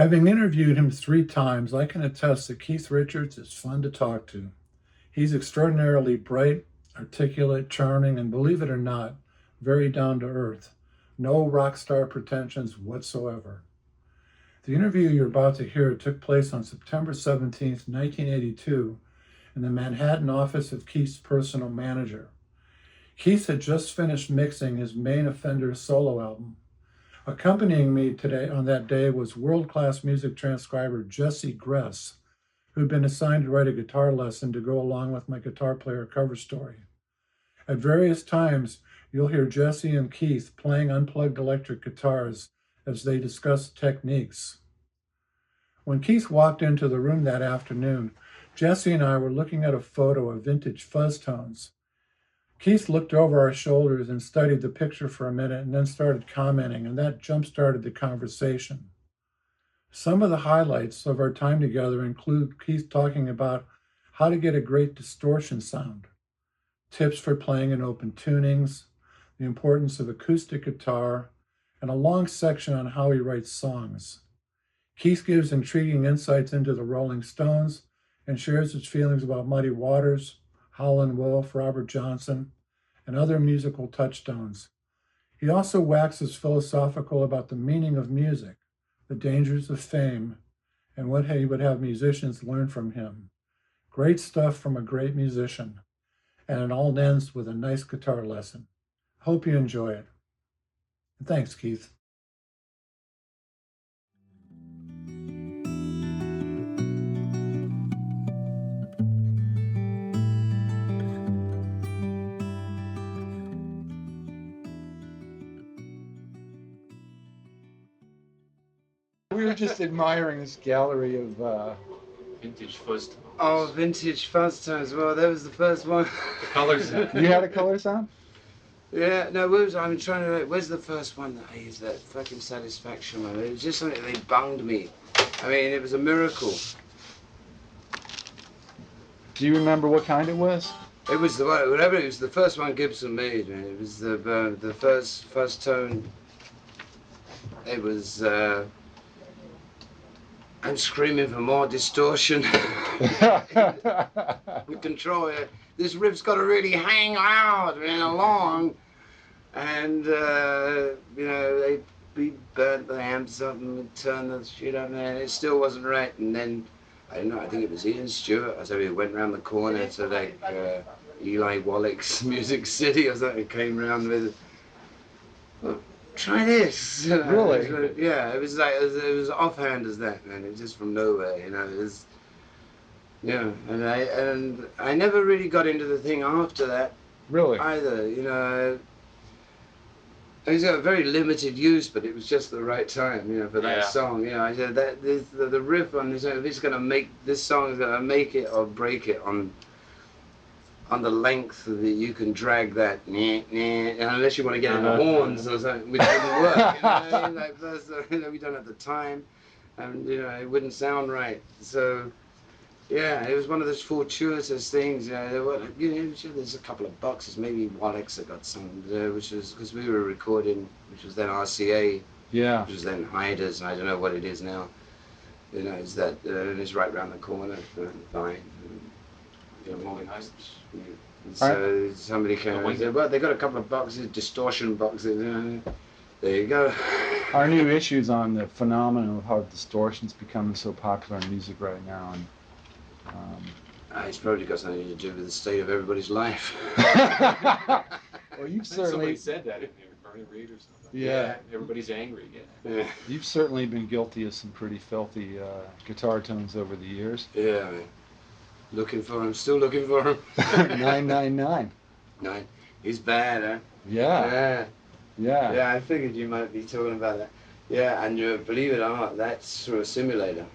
Having interviewed him 3 times, I can attest that Keith Richards is fun to talk to. He's extraordinarily bright, articulate, charming, and believe it or not, very down to earth. No rock star pretensions whatsoever. The interview you're about to hear took place on September 17th, 1982, in the Manhattan office of Keith's personal manager. Keith had just finished mixing his Main Offender solo album. Accompanying me today on that day was world-class music transcriber Jesse Gress, who'd been assigned to write a guitar lesson to go along with my guitar player cover story. At various times, you'll hear Jesse and Keith playing unplugged electric guitars as they discuss techniques. When Keith walked into the room that afternoon, Jesse and I were looking at a photo of vintage fuzztones. Keith looked over our shoulders and studied the picture for a minute and then started commenting, and that jump-started the conversation. Some of the highlights of our time together include Keith talking about how to get a great distortion sound, tips for playing in open tunings, the importance of acoustic guitar, and a long section on how he writes songs. Keith gives intriguing insights into the Rolling Stones and shares his feelings about Muddy Waters, Howlin' Wolf, Robert Johnson, and other musical touchstones. He also waxes philosophical about the meaning of music, the dangers of fame, and what he would have musicians learn from him. Great stuff from a great musician, and it all ends with a nice guitar lesson. Hope you enjoy it. And thanks, Keith. We were just admiring this gallery of Vintage fuzztones. Oh, vintage fuzztones. Well, that was the first one. The colors. You had a color sound? Yeah, no, I'm trying to. Where's the first one that I used? That fucking Satisfaction one. It was just something they bunged me. I mean, it was a miracle. Do you remember what kind it was? It was the whatever. It was the first one Gibson made, man. It was the first fuzztone. It was. I'm screaming for more distortion. We control it. This riff's got to really hang loud and long, and you know we burnt the amps up and we turned the shit up, and it still wasn't right. And then I don't know. I think it was Ian Stewart. I said we went round the corner to like Eli Wallach's Music City or something. Came round with. Well, try this. Really? Yeah, it was like it was offhand as that, man. It was just from nowhere, you know. It was, yeah, and I never really got into the thing after that. Really? Either, you know. It's got a very limited use, but it was just the right time, you know, for that song. You know, I said that the riff on this, if it's gonna make this song is gonna make it or break it on the length that you can drag that, unless you want to get into horns or something, which wouldn't work. You know, like first, you know, we don't have the time, and you know, it wouldn't sound right. So, yeah, it was one of those fortuitous things. You know, there's a couple of boxes. Maybe Wallach's had got some, which was because we were recording, which was then RCA, which was then Hiders. I don't know what it is now. You know, it's that it's right round the corner. Fine. You know, and so somebody came and said, well, they got a couple of boxes, distortion boxes. There you go. Our new issues on the phenomenon of how distortion's becoming so popular in music right now. And it's probably got something to do with the state of everybody's life. Well, you've certainly Somebody said that in there, Bernie Reed or something. Yeah. Everybody's angry again. Yeah. You've certainly been guilty of some pretty filthy guitar tones over the years. Yeah, man. Looking for him, still looking for him. 999. Nine. He's bad, huh? Yeah. Yeah. Yeah, I figured you might be talking about that. Yeah, and believe it or not, that's through a simulator.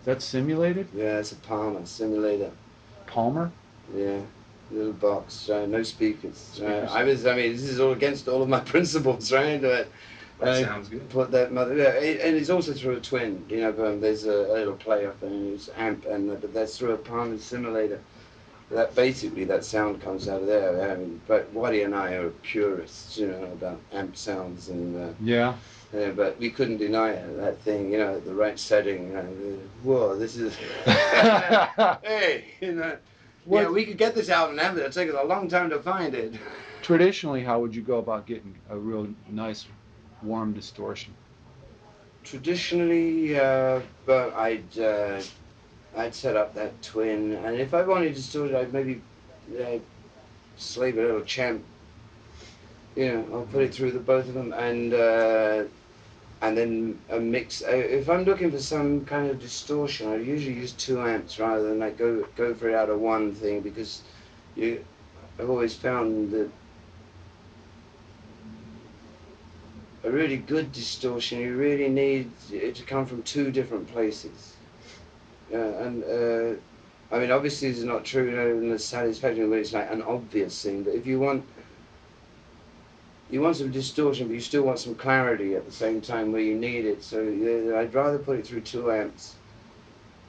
That's simulated? Yeah, it's a Palmer simulator. Palmer? Yeah, little box, right? No speakers. Right? I mean, this is all against all of my principles, right? But That sounds good. Put that mother, yeah, and it's also through a twin. You know, there's a little playoff and it's amp, but that's through a Palmer simulator. That basically that sound comes out of there. I mean, but Waddy and I are purists, you know, about amp sounds and Yeah. Yeah, but we couldn't deny it, that thing, you know, the right setting. You know, whoa, this is. Hey, you know. What- Yeah, we could get this album now, but it'll take us a long time to find it. Traditionally, how would you go about getting a real nice, warm distortion? Traditionally, but I'd set up that twin, and if I wanted to distort it, I'd maybe slave a little champ. You know, I'll put it through the both of them, and then a mix. If I'm looking for some kind of distortion, I usually use 2 amps rather than like go for it out of one thing, because I've always found that a really good distortion, you really need it to come from 2 different places. I mean, obviously, it's not true, you know, in the satisfaction where it's like an obvious thing. But if you want some distortion, but you still want some clarity at the same time where you need it. So I'd rather put it through 2 amps,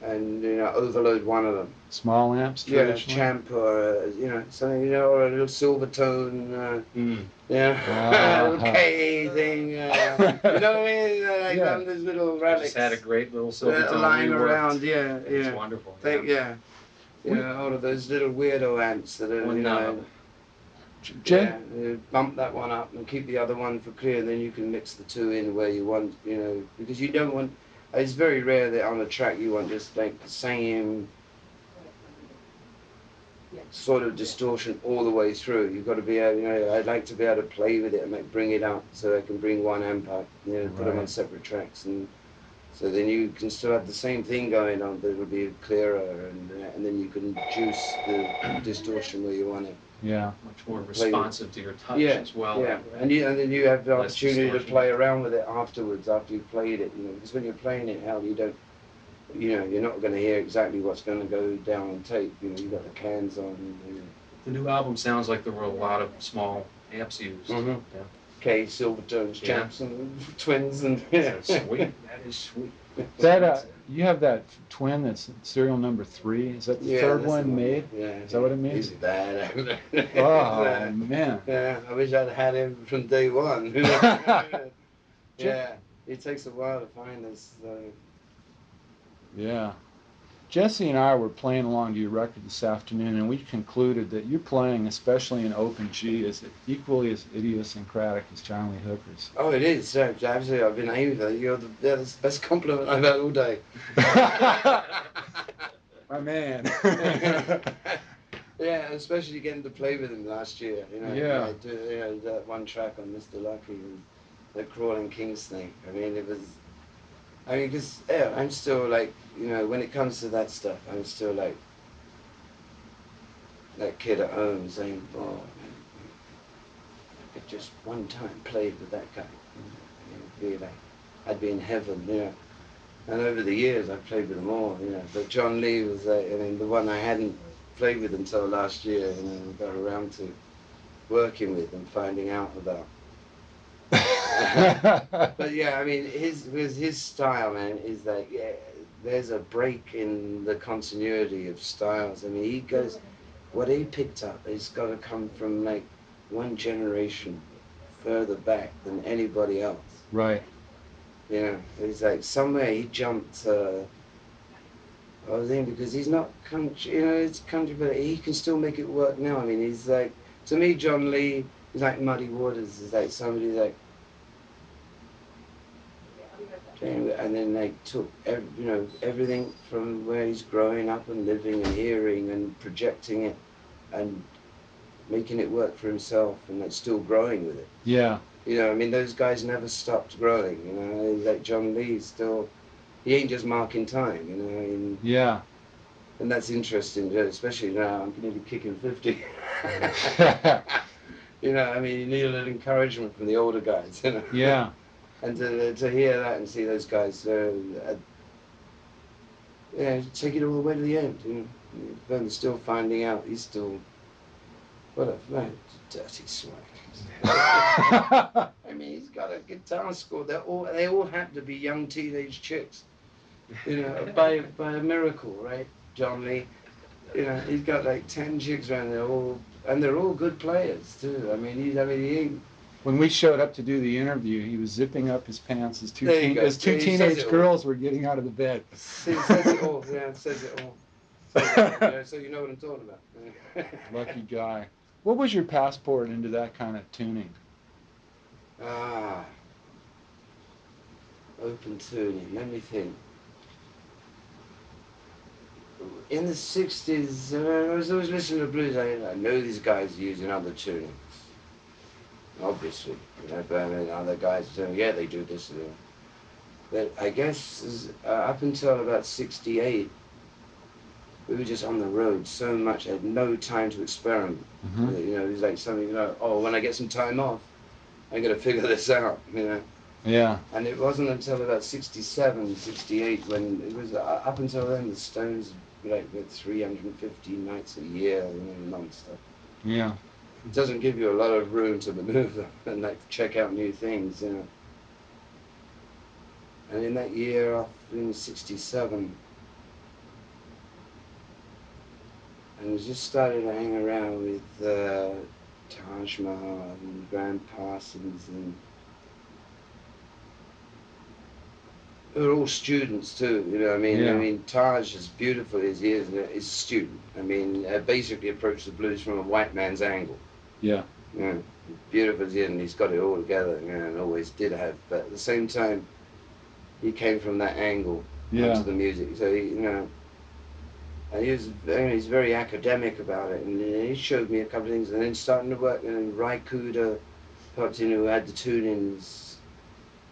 and you know, overload one of them. Small amps, Yeah, traditionally? champ or you know, something, you know, or a little silver tone. Ah. A little K thing. You know what I mean? Like Yeah. those little I relics. just had a great little silver tone lying reworked. around. Yeah, It's yeah. wonderful. Yeah. You know, all of those little weirdo amps that are, Well, you none know. of them. Jen, You bump that one up and keep the other one for clear, and then you can mix the 2 in where you want, you know, because you don't want. It's very rare that on a track you want just like the same sort of distortion all the way through. You've got to be able, you know, I'd like to be able to play with it and like bring it up so I can bring 1 amp up, you know, put them on Right. separate tracks, and so then you can still have the same thing going on, but it'll be clearer, and then you can juice the distortion where you want it. yeah. Much more Play- responsive to your touch Yeah, as well. yeah, and then you have the Less opportunity to distortion. play around with it afterwards after you've played it, you know, because when you're playing it, hell, you don't, you know, you're not going to hear exactly what's going to go down on tape. You know, you've got the cans on. The new album sounds like there were a lot of small amps used. Mhm. Yeah. K, Silvertones, Yeah. Champs, and Twins, and That's sweet. That is sweet. That you have that twin that's serial number 3. Is that the Yeah, third that's one the made? Yeah. Is that what it means? He's bad. Oh man. Yeah, I wish I'd had him from day one. Yeah, it takes a while to find this. Yeah. Jesse and I were playing along to your record this afternoon, and we concluded that your playing, especially in open G, is equally as idiosyncratic as John Lee Hooker's. Oh, it is. Absolutely, I've been aiming for that. That's the best compliment I've had all day. My man. Yeah, especially getting to play with him last year. You know, Yeah. you know, that one track on Mr. Lucky, and the Crawling King Snake. I mean, it was. I mean, because yeah, I'm still like, you know, when it comes to that stuff, I'm still like that kid at home saying, "Oh, man, I could just one time played with that guy, you know, it'd be like I'd be in heaven, you know." And over the years, I've played with them all, you know. But John Lee was, I mean, the one I hadn't played with until last year, you know, got around to working with and finding out about. But yeah, I mean, his style, man, is like, yeah, there's a break in the continuity of styles. I mean, he goes, what he picked up has got to come from like one generation further back than anybody else. Right. You know, he's like somewhere he jumped. I was thinking because he's not country, you know, it's country, but he can still make it work now. I mean, he's like, to me, John Lee is like Muddy Waters. He's like somebody like, and then they took, you know, everything from where he's growing up and living and hearing and projecting it and making it work for himself, and like still growing with it. Yeah. You know, I mean, those guys never stopped growing, you know, like John Lee still, he ain't just marking time, you know, and, Yeah. and that's interesting, especially now, I'm nearly kicking 50. You know, I mean, you need a little encouragement from the older guys, you know. Yeah. And to hear that and see those guys, yeah, take it all the way to the end, you know. Then still finding out, he's still, what a man, dirty swag. I mean, he's got a guitar score. They all happen to be young teenage chicks, you know, by a miracle, right? John Lee, you know, he's got like 10 chicks around there, they're all good players too. I mean, he ain't. When we showed up to do the interview, he was zipping up his pants as There you go. as two He says teenage it all. girls were getting out of the bed. It says it all. Yeah, it says it all. Yeah, so you know what I'm talking about. Lucky guy. What was your passport into that kind of tuning? Ah, open tuning. Let me think. In the 60s, I was always listening to blues. I know these guys using other tunings. Obviously, you know, but I mean, other guys doing, yeah, they do this. But I guess up until about 68, we were just on the road so much, I had no time to experiment. Mm-hmm. You know, it was like something, you know, oh, when I get some time off, I'm going to figure this out, you know. Yeah. And it wasn't until about 67, 68, when it was, up until then, the Stones, like, with 350 nights a year, you know, non-stop. Yeah. It doesn't give you a lot of room to maneuver and, like, check out new things, you know. And in that year, in 67, and just started to hang around with Taj Mahal and Graham Parsons, and they were all students too, you know what I mean? Yeah. I mean, Taj, as beautiful as he is a student. I mean, basically approached the blues from a white man's angle. Yeah. You know, beautiful as he is, and he's got it all together, you know, and always did have. But at the same time, he came from that angle onto the music, so he, you know. And he's very academic about it, and he showed me a couple of things, and then starting to work, and Ry Cooder popped in, who had the tunings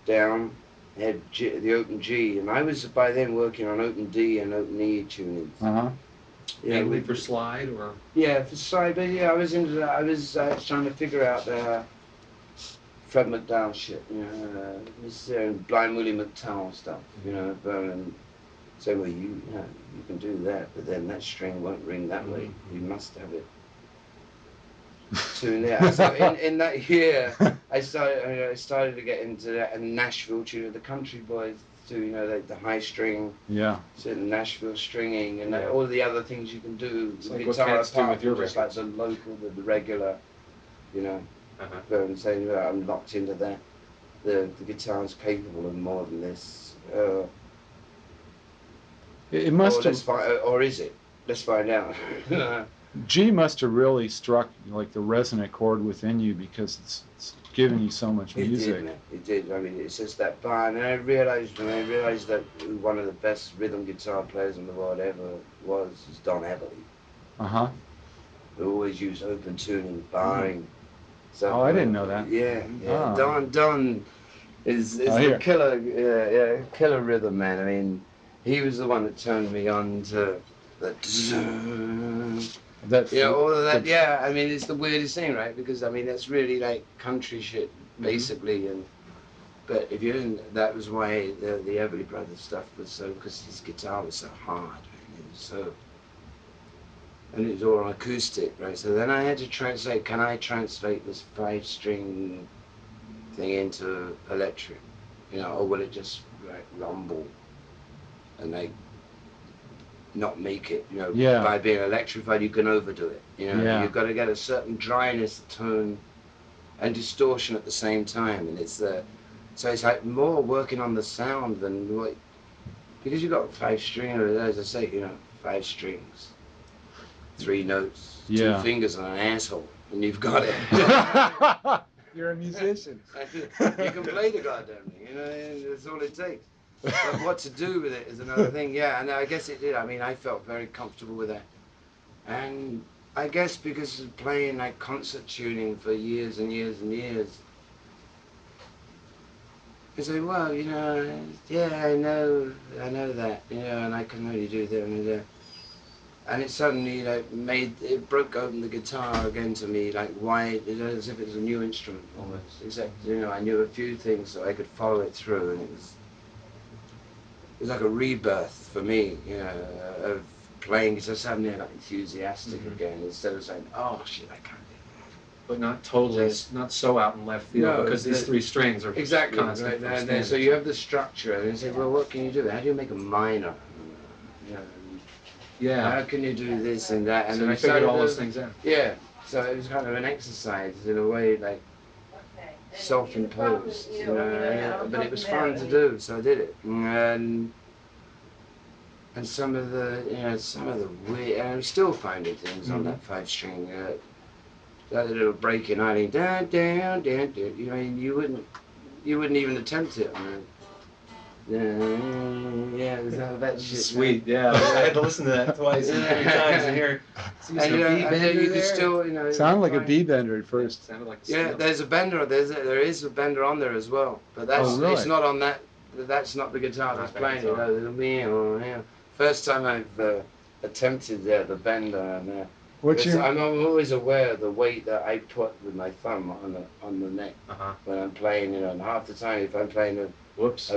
down, had the open G, and I was by then working on open D and open E tunings. Uh-huh. Yeah, Mainly for slide or? Yeah, for slide, but yeah, I was into that. I was trying to figure out Fred McDowell shit, you know, this Blind Willie McTowell stuff, you know, so well, you can do that, but then that string won't ring that way. You must have it tuned there. So in that year, I started to get into that, and Nashville tuning, the country boys too, you know, like the high string, Yeah. so the Nashville stringing, and all the other things you can do. It's The like what guitar cats do apart with your from just like records. the local, the regular, you know. Uh-huh. And saying, I'm locked into that. The guitar's capable of more than this. It must have. Or is it? Let's find out. G must have really struck like the resonant chord within you because it's given you so much music. It did, man. It did. I mean, it's just that bar. And I realized that one of the best rhythm guitar players in the world ever was Don Everly. Uh-huh. Who always used open tuning, barring. So, Oh, I didn't know that. Yeah. Ah. Don is the killer rhythm man. I mean, he was the one that turned me on to that. All of that. Yeah, I mean, it's the weirdest thing, right? Because I mean, that's really like country shit, basically. But if you didn't, that was why the Everly Brothers stuff was so, because his guitar was so hard, man. It was so. And it was all acoustic, right? So then I had to translate, can I translate this 5-string thing into electric? You know, or will it just like rumble and like not make it, you know, by being electrified you can overdo it. You know, you've got to get a certain dryness of tone and distortion at the same time. And it's so it's like more working on the sound than what, because you've got 5-string, as I say, you know, 5 strings. 3 notes, 2 fingers on an asshole, and you've got it. You're a musician. You can play the goddamn thing, you know, that's all it takes. But what to do with it is another thing, yeah, and I guess it did. I mean, I felt very comfortable with that. And I guess because of playing like concert tuning for years and years and years, I say, well, you know, yeah, I know that, you know, and I can really do that and that. And it suddenly, you know, it broke open the guitar again to me, like why, you know, as if it was a new instrument almost. Except, you know, I knew a few things so I could follow it through, and it was like a rebirth for me, you know, of playing guitar. Suddenly I got enthusiastic again, instead of saying, oh shit, I can't do that. But not totally, not so out in left field, because these 3 strings are constant. Right, so you have the structure, and you say, well, what can you do? How do you make a minor? You know, how can you do this and that? And so I figured all those things out. Yeah, so it was kind of an exercise in a way, like self-imposed, you know, but it was fun to do, so I did it. And some of the, you know, some of the weird, and I'm still finding things on that 5-string, that little break-in, I mean, down, down, down, down, you know, you wouldn't even attempt it on it. Yeah, that shit. Sweet, yeah. I had to listen to that twice and 3 times and hear. And you can still, you know. Sounded like a B bender at first. Sounded like Yeah, there's a bender. There is a bender on there as well, but that's really? it's not on that. That's not the guitar that's playing. You know, it'll be, yeah. First time I've attempted the bender, and I'm always aware of the weight that I put with my thumb on the neck when I'm playing. You know, and half the time if I'm playing a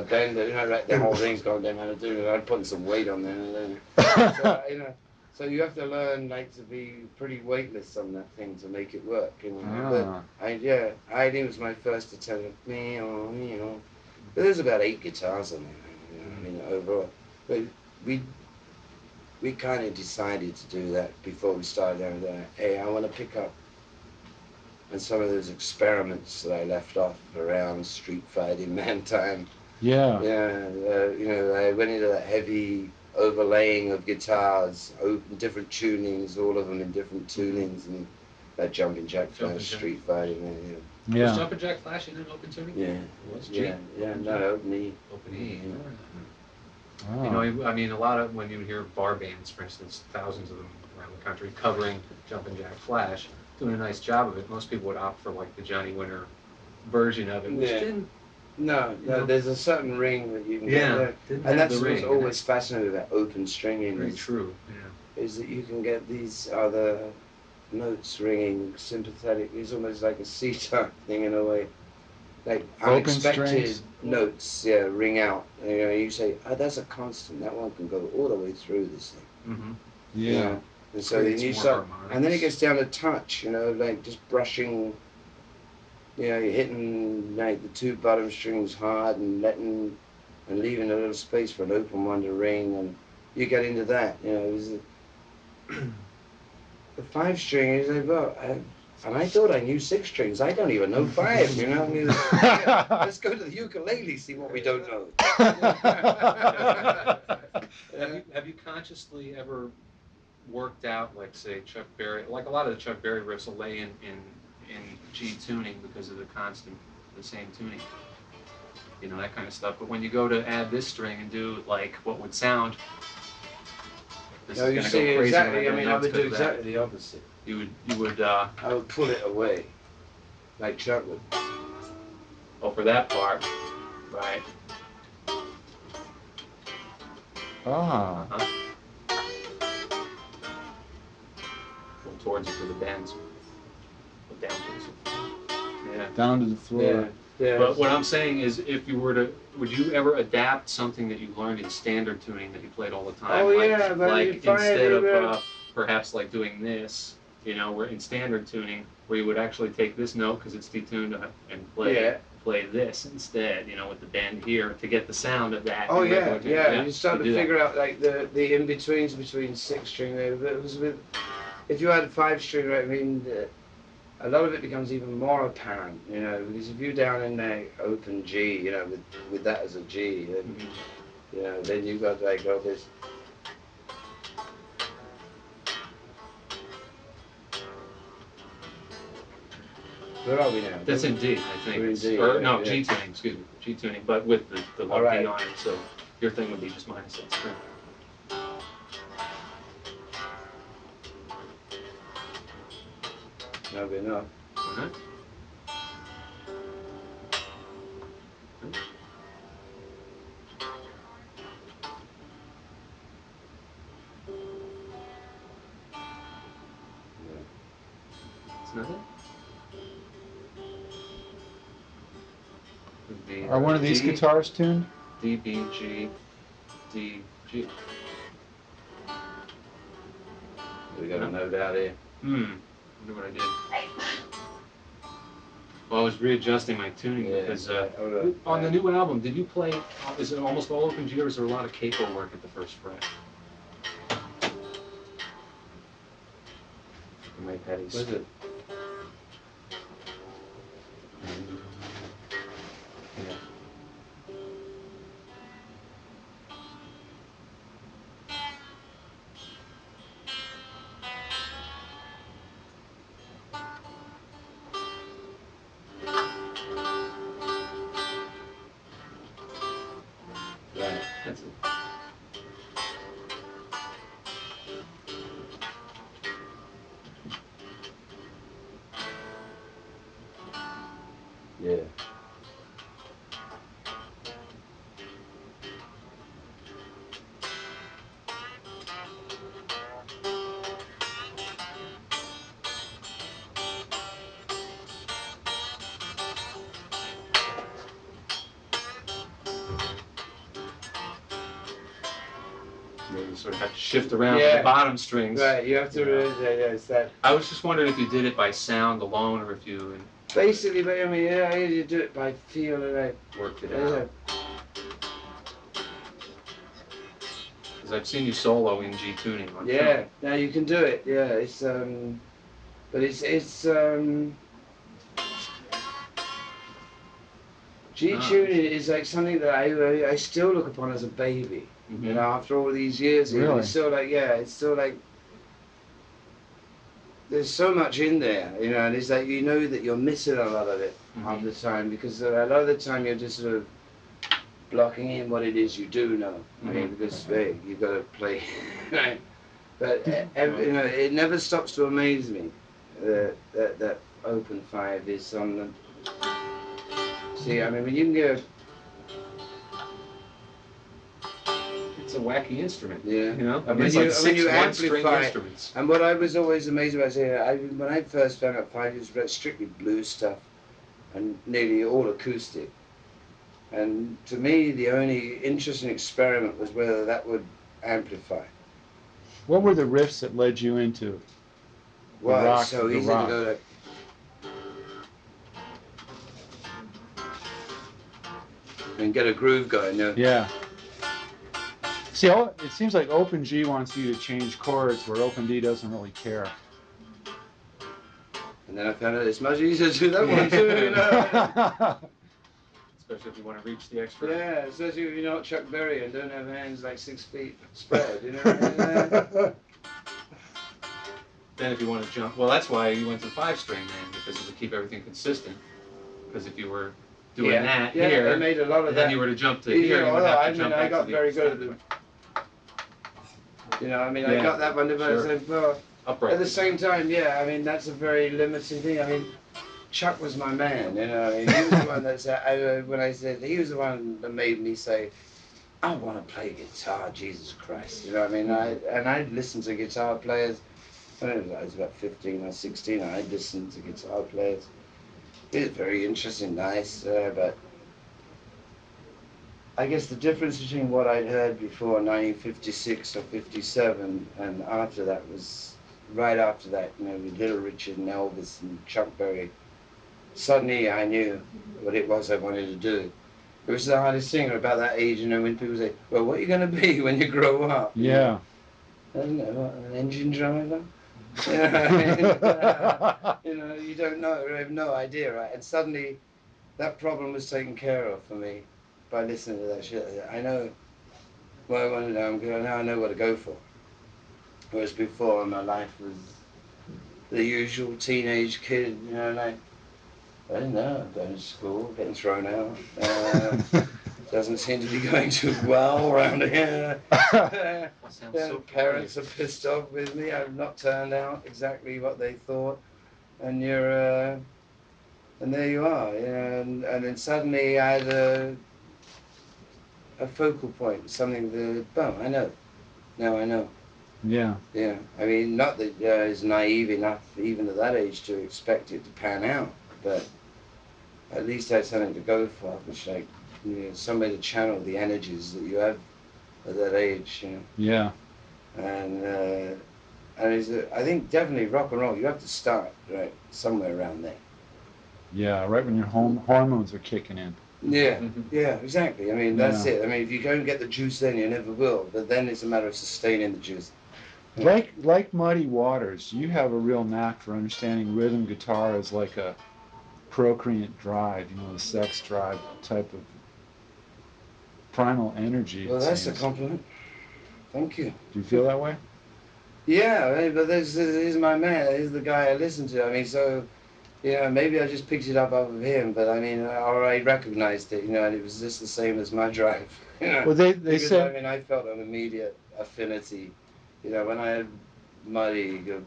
bender, you know, like the whole thing's going down, I'm putting some weight on there. So, you know. So you have to learn like to be pretty weightless on that thing to make it work. You know? But I think it was my first attempt. You know, but there's about 8 guitars on there. You know, I mean overall, but we kind of decided to do that before we started down there. Hey, I want to pick up on some of those experiments that I left off around Street Fighting Man time. Yeah. Yeah, you know, I went into that heavy overlaying of guitars, different tunings, all of them in different tunings, and that Jumping Jack Flash, Street Fighting. Yeah. Was Jumping Jack Flash in an open tuning? Yeah. It was G? Yeah, no, open E. Open E. You know, I mean, a lot of, when you hear bar bands, for instance, thousands of them around the country, covering Jumpin' Jack Flash, doing a nice job of it, most people would opt for like the Johnny Winter version of it, which didn't. No, there's a certain ring that you can get there. And that's what's always fascinating about open stringing. Very true, is that you can get these other notes ringing sympathetic. It's almost like a C-type thing in a way. Like unexpected notes, ring out. You know, you say, oh, that's a constant. That one can go all the way through this thing. Mm-hmm. Yeah. You know? And so then you start, and then it gets down to touch. You know, like just brushing. You know, you're hitting like the 2 bottom strings hard and leaving a little space for an open one to ring, and you get into that. You know, the 5-string is like, well, and I thought I knew 6 strings. I don't even know 5. You know, I mean, let's go to the ukulele, see what we don't know. Have you consciously ever worked out, like say Chuck Berry, like a lot of the Chuck Berry riffs will lay in G tuning because of the same tuning, you know, that kind of stuff. But when you go to add this string and do like what would sound, this is going to go crazy. Exactly. I mean, I would do exactly the opposite. You would. I would pull it away, like Chuck would. Oh, for that part, right? Ah. Go towards it for the bends. Down to the floor. Down to the floor. Yeah. But what I'm saying is, if you were to, would you ever adapt something that you learned in standard tuning that you played all the time? Oh, like instead of perhaps like doing this, you know, where in standard tuning, where you would actually take this note because it's detuned and play this instead, you know, with the bend here to get the sound of that. Oh yeah. You start to figure out like the in betweens between 6-string. It was with. If you had a 5-string, I mean, a lot of it becomes even more apparent, you know, because if you're down in the open G, you know, with that as a G, then, you know, then you've got like all this. Where are we now? That's in D, I think. We're in D, G tuning, excuse me, G tuning, but with the low D on it, so your thing would be just minus that string. No, we're not. It's not it? Are one of these guitars tuned? D, B, G, D, G. We got a note out here. Wonder what I did. Well, I was readjusting my tuning because on the new album, did you play, is it almost all open G or is there a lot of capo work at the first fret? My Patty's. What is it? You sort of have to shift around Yeah. the bottom strings. Right, you have to Yeah. it's that. I was just wondering if you did it by sound alone or if you Basically, but I mean, yeah, you do it by feel, right? worked it Yeah. out. Because I've seen you solo in G tuning. On Yeah, film. now you can do it. Yeah, but it's G tuning is like something that I still look upon as a baby. Mm-hmm. You know, after all these years, Really? it's still like, yeah, it's still like there's so much in there, you know, and it's like you know that you're missing a lot of it half the time because a lot of the time you're just sort of blocking in what it is you do know. I mean, because hey, you've got to play, right? But you know, it never stops to amaze me that open 5 is on the. See, I mean, when you can go. It's a wacky instrument. Yeah. You know, I And mean, when it's you- like when six you one-string amplify- instruments. And what I was always amazed about, when I first found out 5 years ago, strictly blues stuff, and nearly all acoustic. And to me, the only interesting experiment was whether that would amplify. What were the riffs that led you into? Well, rock- it's so the easy rock. to go like. And get a groove going, you know? Yeah. See, it seems like Open G wants you to change chords where Open D doesn't really care. And then I found out it's much easier to do that one too, you know? Especially if you want to reach the extra. Yeah, especially if you're not Chuck Berry and don't have hands like 6 feet spread, you know? Then if you want to jump, well, that's why you went to 5-string then, because it would keep everything consistent. Because if you were doing that yeah, here, they made a lot of and that. then you were to jump to easier, here, you would although, have to I jump mean, I back got to the very good at standpoint. You know, I mean, Yeah, I got that one, but sure. well, Upright. at the same time, yeah, I mean, that's a very limiting thing. I mean, Chuck was my man, you know. He was the one that said, when I said, he was the one that made me say, I want to play guitar, Jesus Christ. You know what I mean? I'd listened to guitar players. When I was about 15 or 16, I'd listened to guitar players. It was very interesting, nice, but I guess the difference between what I'd heard before 1956 or 57 and after that was, right after that, you know, with Little Richard and Elvis and Chuck Berry, suddenly I knew what it was I wanted to do. It was the hardest thing about that age, you know, when people say, well, what are you going to be when you grow up? Yeah. I don't know, an engine driver? You know, I mean, you know, you don't know, you have no idea, right? And suddenly that problem was taken care of for me by listening to that shit. I know what I want to do, now I know what to go for. Whereas before, my life was the usual teenage kid, you know, like, I don't know, going to school, getting thrown out. Doesn't seem to be going too well around here. That sounds so Parents are pissed off with me. I've not turned out exactly what they thought. And you're, and there you are, you know, and then suddenly I had a focal point, something that, oh, I know. Now I know. Yeah. Yeah, I mean, not that I was naive enough, even at that age, to expect it to pan out, but at least I had something to go for, which, like, you know, somewhere to channel the energies that you have at that age, you know. Yeah. And it's, I think definitely rock and roll, you have to start, right, somewhere around there. Yeah, right when your hormones are kicking in. Yeah, Mhm. yeah, exactly. I mean, that's Yeah. it. I mean, if you don't get the juice then, you never will. But then it's a matter of sustaining the juice. Like Muddy Waters, you have a real knack for understanding rhythm guitar as like a procreant drive, you know, the sex drive type of primal energy. Well, it that's a seems. compliment. Thank you. Do you feel that way? Yeah, I mean, but this is my man. He's the guy I listen to. I mean, so, you know, maybe I just picked it up off of him, but I mean, or I recognized it, you know, and it was just the same as my drive. You know? Well, they Because, said. I mean, I felt an immediate affinity. You know, when I had Muddy go,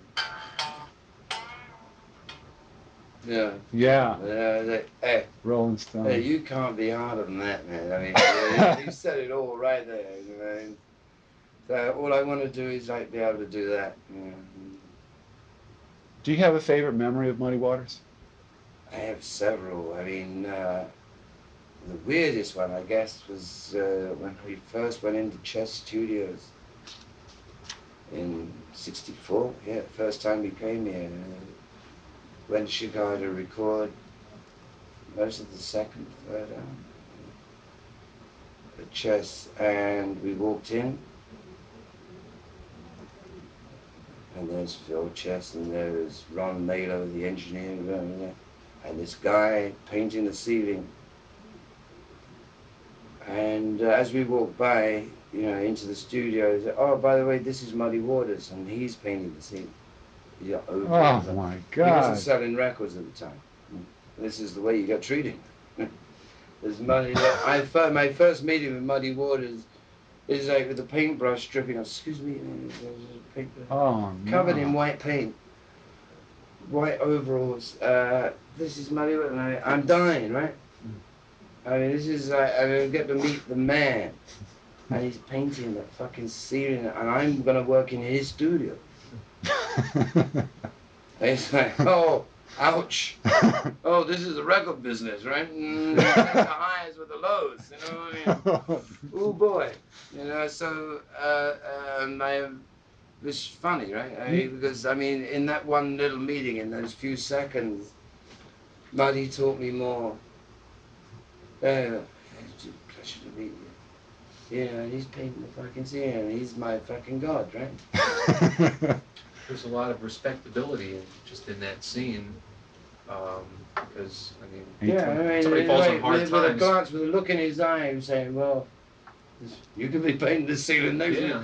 yeah. Yeah. Like, hey, Rolling Stone. hey, you can't be harder than that, man. I mean, you said it all right there. You know? And so all I want to do is like be able to do that. You know? Do you have a favorite memory of Muddy Waters? I have several. I mean, the weirdest one, I guess, was when we first went into Chess Studios in '64. Yeah, first time we came here. Went to Chicago to record most of the second, third album, the Chess, and we walked in, and there's Phil Chess, and there's Ron Naylor, the engineer, and this guy painting the ceiling. And as we walked by, into the studio, he said, "Oh, by the way, this is Muddy Waters, and he's painting the scene." Oh my He God! wasn't selling records at the time. This is the way you got treated. There's Muddy. My first meeting with Muddy Waters is like with the paintbrush dripping. Excuse me, Oh no! Covered in white paint, white overalls. This is Muddy Waters, and I'm dying, right? I mean, this is like I get to meet the man, and he's painting that fucking ceiling, and I'm gonna work in his studio. And it's like, oh, ouch. Oh, this is the record business, right? The highs with the lows, you know what I mean? Oh boy, So it was funny, right? I mean, because in that one little meeting, in those few seconds, Muddy taught me more. It's a pleasure to meet you. And he's painting the fucking scene, and he's my fucking god, right? There's a lot of respectability just in that scene, because somebody falls on hard with times. a glance, with a look in his eye, he was saying, "Well, you could be painting the ceiling next to you."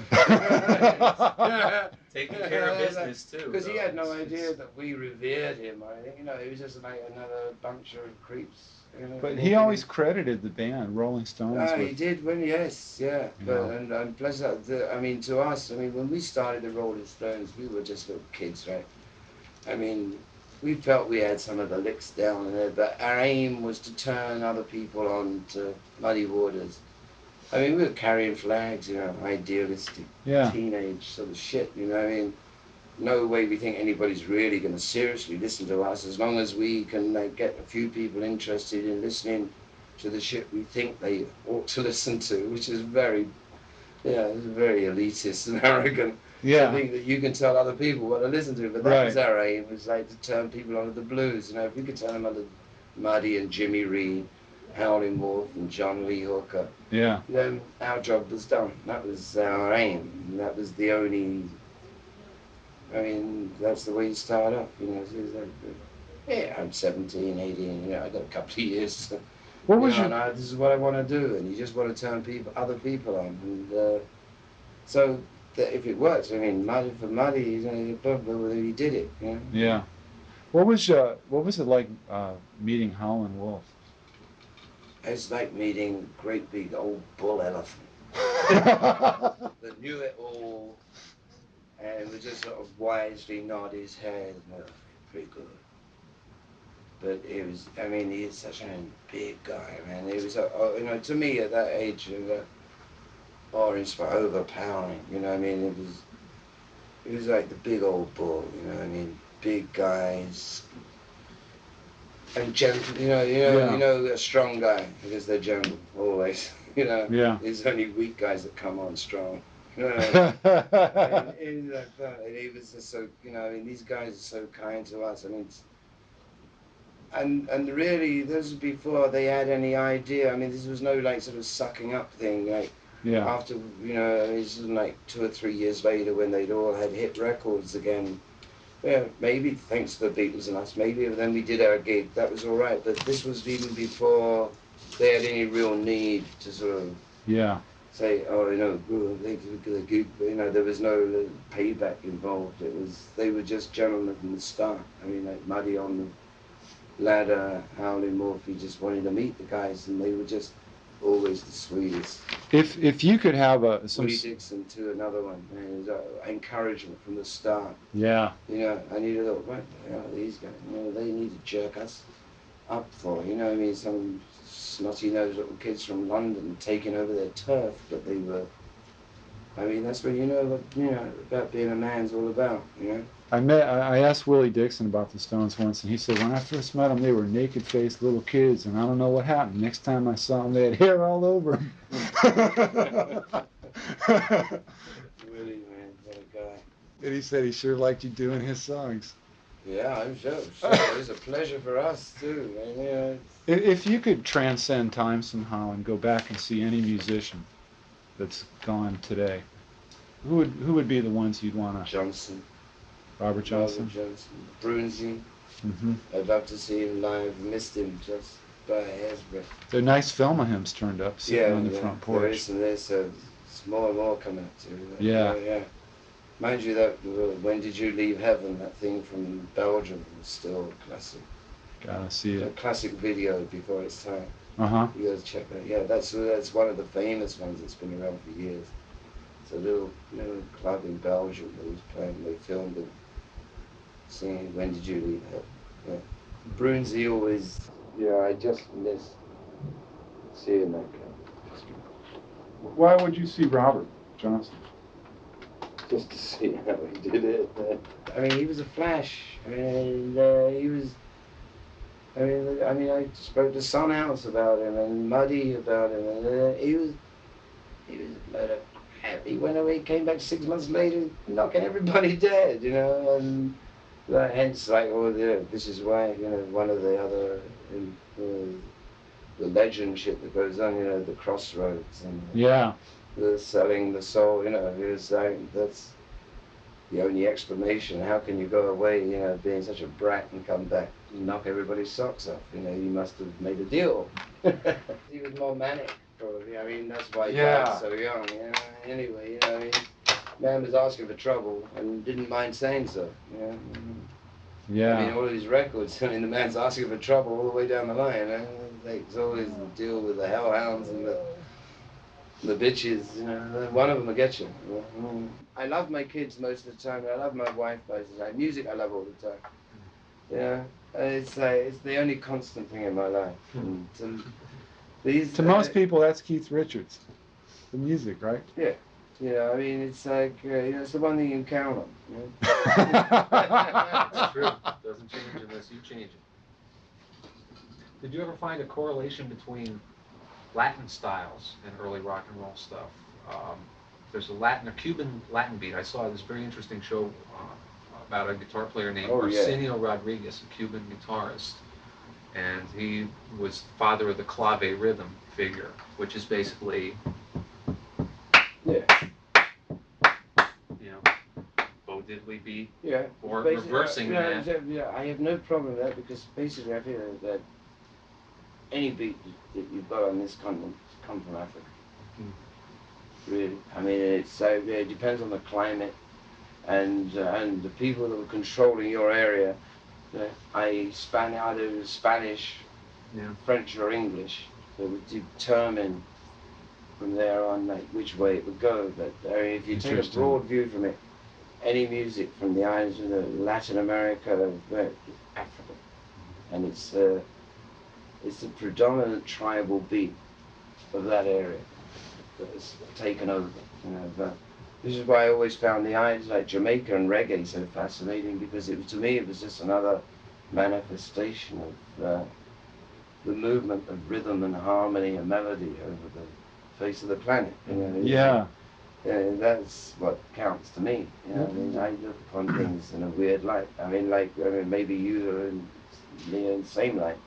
Taking care of business too. Because he had no idea that we revered him. I think he was just like another bunch of creeps. But he always credited the band, Rolling Stones. He did yes, yeah. But and plus that, to us, when we started the Rolling Stones, we were just little kids, right? We felt we had some of the licks down there, but our aim was to turn other people on to Muddy Waters. We were carrying flags, idealistic teenage sort of shit, No way we think anybody's really going to seriously listen to us, as long as we can get a few people interested in listening to the shit we think they ought to listen to, which is very elitist and arrogant. Yeah. To think that you can tell other people what to listen to, but that was our aim. It was to turn people onto the blues. If we could turn them onto Muddy and Jimmy Reed, Howlin' Wolf and John Lee Hooker, then our job was done. That was our aim. And that was the only. That's the way you start up. I'm 17, 18. I got a couple of years. What was this is what I want to do, and you just want to turn other people on, and so that if it works, Muddy for Muddy, he did it. Yeah. What was it like meeting Howlin' Wolf? It's like meeting a great big old bull elephant that knew it all, and would just sort of wisely nod his head. Pretty good. But it was, he is such a big guy, man. It was, to me at that age, awe-inspiring, overpowering. It was like the big old bull. Big guys. And gentle, a strong guy, because they're gentle, always, Yeah. There's only weak guys that come on strong, and he was just so, these guys are so kind to us, and really, this was before they had any idea, this was no, sort of sucking up thing, after, this was 2 or 3 years later when they'd all had hit records again. Yeah, maybe thanks to the Beatles and us, maybe then we did our gig, that was all right, but this was even before they had any real need to sort of say, the gig, there was no payback involved. They were just gentlemen from the start. Muddy on the ladder, Howlin' Wolf, he just wanted to meet the guys, and they were just always the sweetest. If you could have Willie Dixon too, another one, man, encouragement from the start. Yeah. I need a little, these guys, they need to jerk us up for, some snotty-nosed little kids from London taking over their turf, but they were, that's what about being a man's all about, I asked Willie Dixon about the Stones once, and he said when I first met them, they were naked-faced little kids, and I don't know what happened. Next time I saw them, they had hair all over them. Willie, man, what a guy. And he said he sure liked you doing his songs. Yeah, I'm sure. It was a pleasure for us too. And, If you could transcend time somehow and go back and see any musician that's gone today, who would be the ones you'd want to? Johnson, Robert Johnson. Brunsey. Hmm. I'd love to see him live. Missed him just by a hair's breadth. There are nice film of him turned up sitting on the front porch. There's more and more coming up too. Yeah. Mind you, that When Did You Leave Heaven? That thing from Belgium was still a classic. Gotta see A it. classic video before its time. Uh-huh. You gotta check that. Yeah, that's one of the famous ones that's been around for years. It's a little club in Belgium that was playing. They filmed it, singing "When Did You Leave Heaven?" Yeah. Brunsey always. Yeah, I just miss seeing that guy. Why would you see Robert Johnson? Just to see how he did it. I mean, he was a flash. I mean, he was. I mean, I spoke to Son House about him and Muddy about him, and he was a load of crap. He went away, came back 6 months later, knocking everybody dead, and hence, like, this is why, one of the other, the legend shit that goes on, the crossroads and the selling the soul, he was saying that's the only explanation. How can you go away, being such a brat and come back and knock everybody's socks off? You must have made a deal. He was more manic, probably. I mean, that's why he died so young. Anyway, I mean, man was asking for trouble and didn't mind saying so. Yeah. I mean, all of his records. I mean, the man's asking for trouble all the way down the line. It's always the deal with the hellhounds and the bitches, one of them will get you. I love my kids most of the time. I love my wife most of the time. Music I love all the time. It's the only constant thing in my life. To most people, that's Keith Richards, the music, right? Yeah. I mean, it's like, it's the one thing you can count on. That's true. Doesn't change unless you change it. Did you ever find a correlation between Latin styles and early rock and roll stuff? There's a Cuban Latin beat. I saw this very interesting show about a guitar player named Arsenio Rodriguez, a Cuban guitarist, and he was father of the clave rhythm figure, which is basically, Bo Diddley beat, or reversing that. I have no problem with that because basically I feel that any beat that you've got on this continent come from Africa. Really, I mean, it depends on the climate and the people that were controlling your area. Either Spanish, French, or English. That would determine from there on which way it would go. But if you take a broad view from it, any music from the islands of Latin America, Africa, and it's the predominant tribal beat of that area that has taken over. This is why I always found the islands like Jamaica and reggae so fascinating, because to me it was just another manifestation of the movement of rhythm and harmony and melody over the face of the planet. That's what counts to me. I mean, I look upon things in a weird light. I mean, maybe you are in the same light.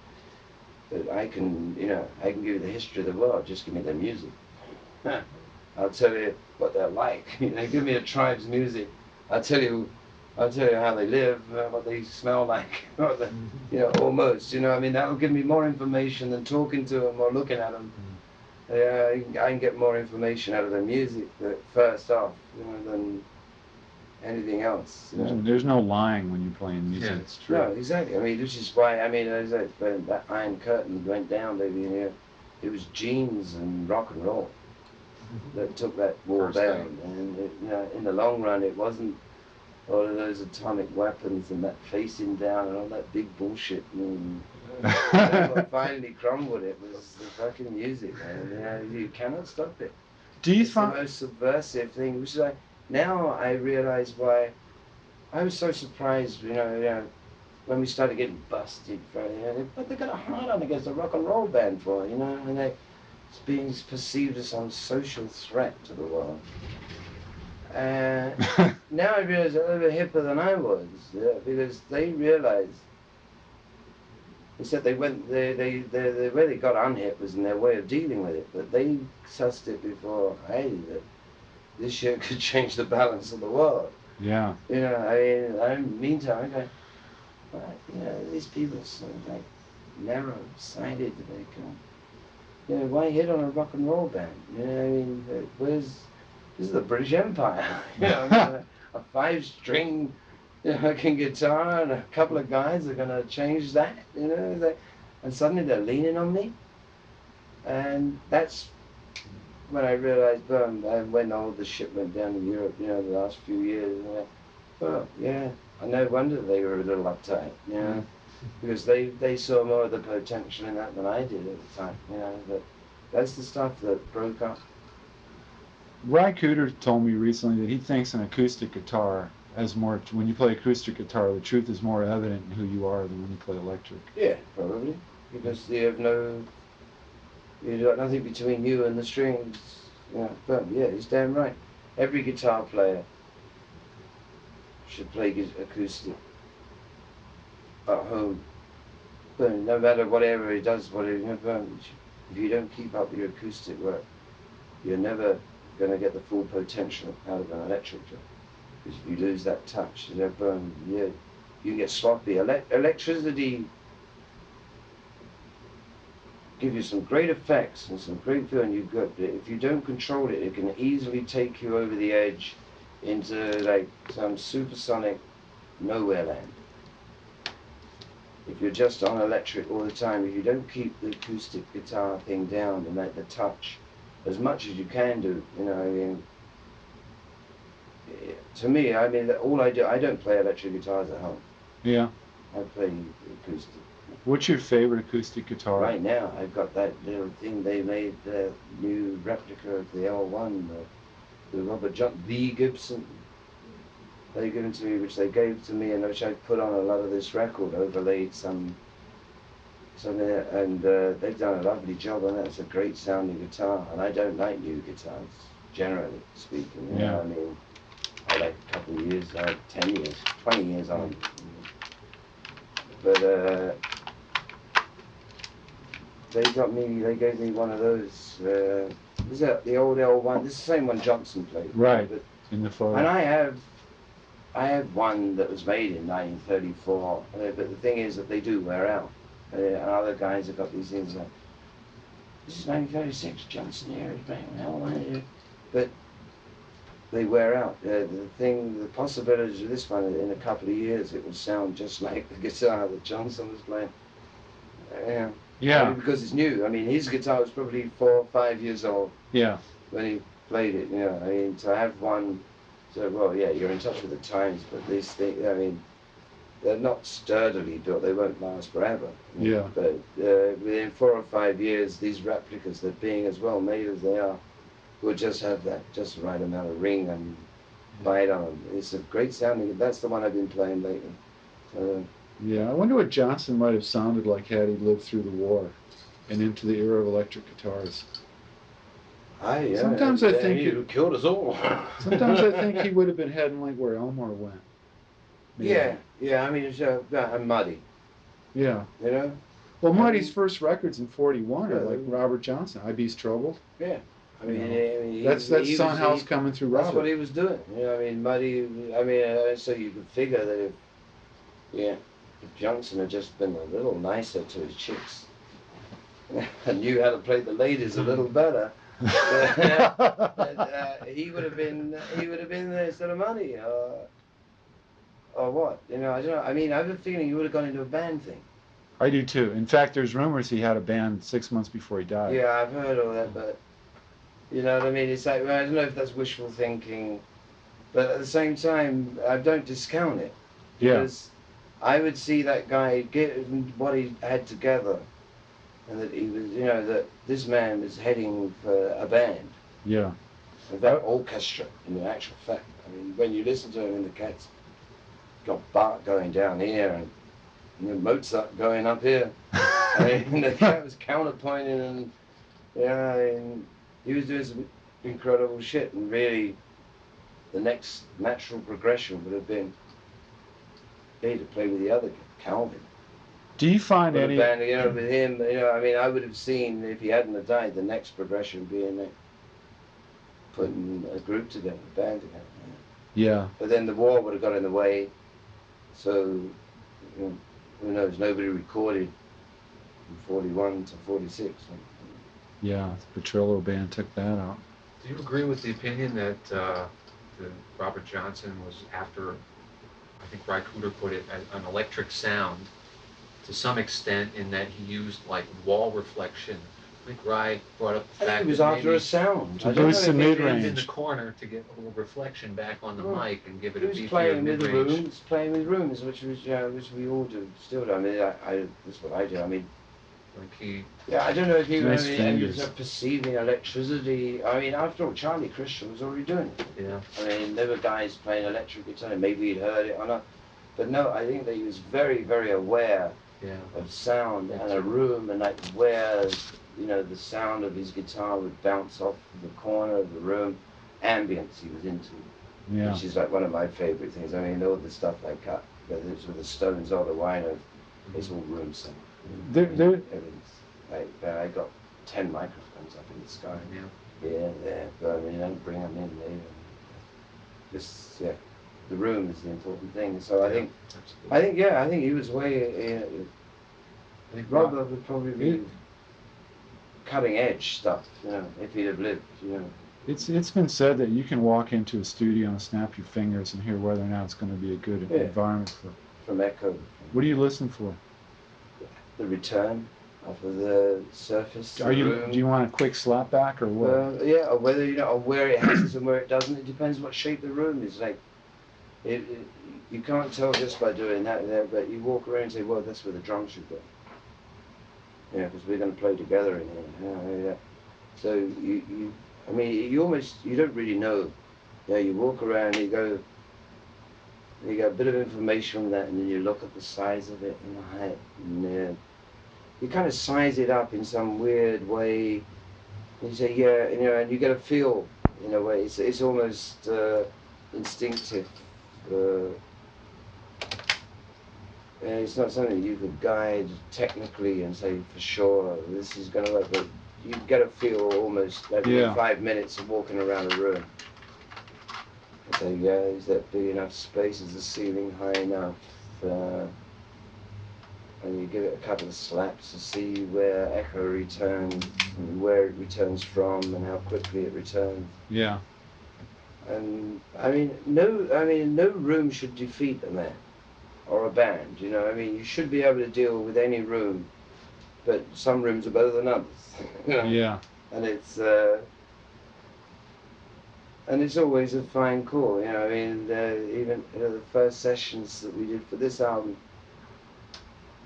But I can give you the history of the world. Just give me their music. I'll tell you what they're like. Give me a tribe's music. I'll tell you how they live, what they smell like, almost. I mean, that'll give me more information than talking to them or looking at them. I can get more information out of their music first off, than anything else. There's no lying when you're playing music. Yeah, it's true. No, exactly. I mean, this is why. I mean, when that Iron Curtain went down, baby, it was jeans and rock and roll that took that wall down. And in the long run, it wasn't all of those atomic weapons and that facing down and all that big bullshit. What finally crumbled it was the fucking music, man. You cannot stop it. It's the most subversive thing, which is like, now I realize why I was so surprised, when we started getting busted for it. But they got a hard on against a rock and roll band for it, and it's being perceived as some social threat to the world. now I realize they're a little bit hipper than I was, because they realized. Except they went, the way they got unhip was in their way of dealing with it, but they sussed it before I did that this shit could change the balance of the world. Yeah. You know, meantime, I go, well, you know, these people are so like narrow-sighted that they can, you know, why hit on a rock and roll band? You know, I mean, this is the British Empire. You know, I mean, a 5-string, you know, fucking guitar and a couple of guys are gonna change that. You know, and suddenly they're leaning on me, and that's when I realized, when all the shit went down in Europe, you know, the last few years, and well, yeah, I no wonder they were a little uptight, you know, because they saw more of the potential in that than I did at the time, you know, but that's the stuff that broke up. Ry Cooder told me recently that he thinks an acoustic guitar has more, when you play acoustic guitar, the truth is more evident in who you are than when you play electric. Yeah, probably, because you've got nothing between you and the strings. You know, but yeah, he's damn right. Every guitar player should play acoustic at home. But no matter whatever he does, if you don't keep up your acoustic work, you're never going to get the full potential out of an electric drum. Because if you lose that touch, you can get sloppy. Electricity give you some great effects and some great feeling you've got, but if you don't control it, it can easily take you over the edge into like some supersonic nowhere land. If you're just on electric all the time, if you don't keep the acoustic guitar thing down and make the touch as much as you can do, you know, I mean, to me, I mean, all I do, I don't play electric guitars at home. Yeah. I play acoustic. What's your favorite acoustic guitar? Right now, I've got that little thing they made, the new replica of the L1, the Robert John, the Gibson. They given to me, which they gave to me, and which I put on a lot of this record, overlaid some there, and they've done a lovely job on that. It's a great sounding guitar, and I don't like new guitars, generally speaking. You know, I mean, I like a couple of years, 10 years, 20 years on them. But they gave me one of those, is that the old L1? This is the same one Johnson played. Right, but, in the photo. and I have one that was made in 1934, but the thing is that they do wear out. And other guys have got these things like, this is 1936, Johnson here is playing L1 here. But they wear out. The possibilities of this one, in a couple of years, it will sound just like the guitar that Johnson was playing. Yeah. I mean, because it's new. I mean, his guitar was probably 4 or 5 years old. Yeah. When he played it, you know. I mean, to have one, so well, yeah, you're in touch with the times, but these things, I mean, they're not sturdily built. They won't last forever. Yeah. But within 4 or 5 years, these replicas, that being as well made as they are, will just have that just right amount of ring and bite on them. It's a great sounding. That's the one I've been playing lately. Yeah, I wonder what Johnson might have sounded like had he lived through the war and into the era of electric guitars. Sometimes I think he killed us all. Sometimes I think he would have been heading like where Elmore went. Maybe. Yeah. I mean, it's Muddy. Yeah. You know. Well, Muddy's first records in '41 are like Yeah. Robert Johnson, "I Be Struggled." Yeah. I mean, You know, that's Sunhouse coming through Robert. That's what he was doing. You know, I mean, Muddy. I mean, so you could figure that if Johnson had just been a little nicer to his chicks and knew how to play the ladies a little better, he would have been there instead of Muddy, or what? You know, I don't know. I mean, I have a feeling he would have gone into a band thing. I do too. In fact, there's rumors he had a band 6 months before he died. Yeah, I've heard all that, but you know what I mean? It's like, well, I don't know if that's wishful thinking, but at the same time, I don't discount it. Because I would see that guy get what he had together, and that he was, you know, that this man was heading for a band. Yeah. In fact, orchestra, in the actual fact. I mean, when you listen to him in the Cats, got Bach going down here and Mozart going up here. I mean, the cat was counterpointing, and and he was doing some incredible shit, and really, the next natural progression would have been, hey, to play with the other guy, Calvin. Do you find Put a any? band together with him, you know, I mean, I would have seen, if he hadn't have died, the next progression being putting a group together, a band together. Yeah. But then the war would have got in the way, so, you know, who knows, nobody recorded from 41 to 46. Yeah, the Petrillo band took that out. Do you agree with the opinion that Robert Johnson was after, I think Ry Cooder put it, an electric sound to some extent, in that he used like wall reflection? I think Ry brought up the I fact think it was that after maybe a sound. To I don't boost know the if it mid-range. is- in the corner to get a little reflection back on the mic and give it He a was beefier playing with mid-range. rooms, which was, which we all do, still do. I mean, that's what I do. I mean, Like he, yeah, I don't know if he Nice was fingers. perceiving electricity. I mean, after all, Charlie Christian was already doing it. yeah, I mean, there were guys playing electric guitar. Maybe he'd heard it or not, but no, I think that he was very, very aware yeah. of sound Me and a too. room, and like where, you know, the sound of his guitar would bounce off the corner of the room. Ambience he was into, Yeah. which is like one of my favorite things. I mean, all the stuff like that, whether it's with the Stones or the Wino, it's all room sound. There- Everything's like, I got 10 microphones up in the sky. Yeah. Yeah, there, but I mean, I don't bring them in later. Just, yeah, the room is the important thing. So I think, Absolutely. I think he was way, I think Robert would probably be It- cutting edge stuff, you know, if he'd have lived, you know. It's been said that you can walk into a studio and snap your fingers and hear whether or not it's going to be a good Yeah. environment for. From Echo, What do you listen for? the return off of the surface. Are the you? room. Do you want a quick slap back or what? Well, yeah, or whether, you know, or where it has and where it doesn't. It depends what shape the room is. Like, you can't tell just by doing that there, but you walk around and say, well, that's where the drums should go. Yeah, because we're going to play together in here. Yeah. So I mean, you don't really know. Yeah, you walk around, you go, you get a bit of information from that, and then you look at the size of it and the height, and you kind of size it up in some weird way. And you say, yeah, you know, and you get a feel in a way. It's almost instinctive. It's not something you could guide technically and say for sure this is going to work, but you get a feel almost every Yeah. 5 minutes of walking around a room. And say, yeah, is that big enough space? Is the ceiling high enough? And you give it a couple of slaps to see where echo returns, and where it returns from, and how quickly it returns. Yeah. And I mean, no room should defeat a man or a band. You know, I mean, you should be able to deal with any room, but some rooms are better than others. You know? Yeah. And it's always a fine call. You know, I mean, even the first sessions that we did for this album,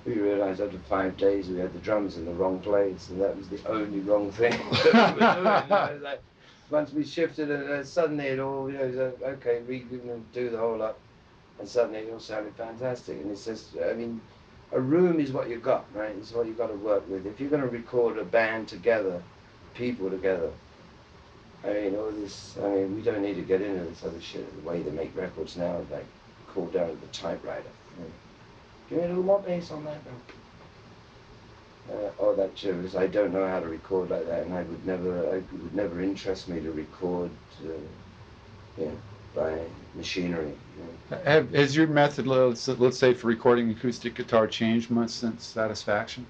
we realised after 5 days we had the drums in the wrong place, and that was the only wrong thing. You know, like, once we shifted it, suddenly it all, you know, it was like, okay, we can do the whole lot, and suddenly it all sounded fantastic. And it's just, I mean, a room is what you got, right? It's what you got to work with. If you're going to record a band together, people together, I mean, all this, I mean, we don't need to get into this other shit, the way they make records now, like, call down to the typewriter. You know. Give me a little more bass on that. Oh, that chorus. I don't know how to record like that, and it would never interest me to record, by machinery. You know. Has your method, let's say, for recording acoustic guitar changed much since Satisfaction?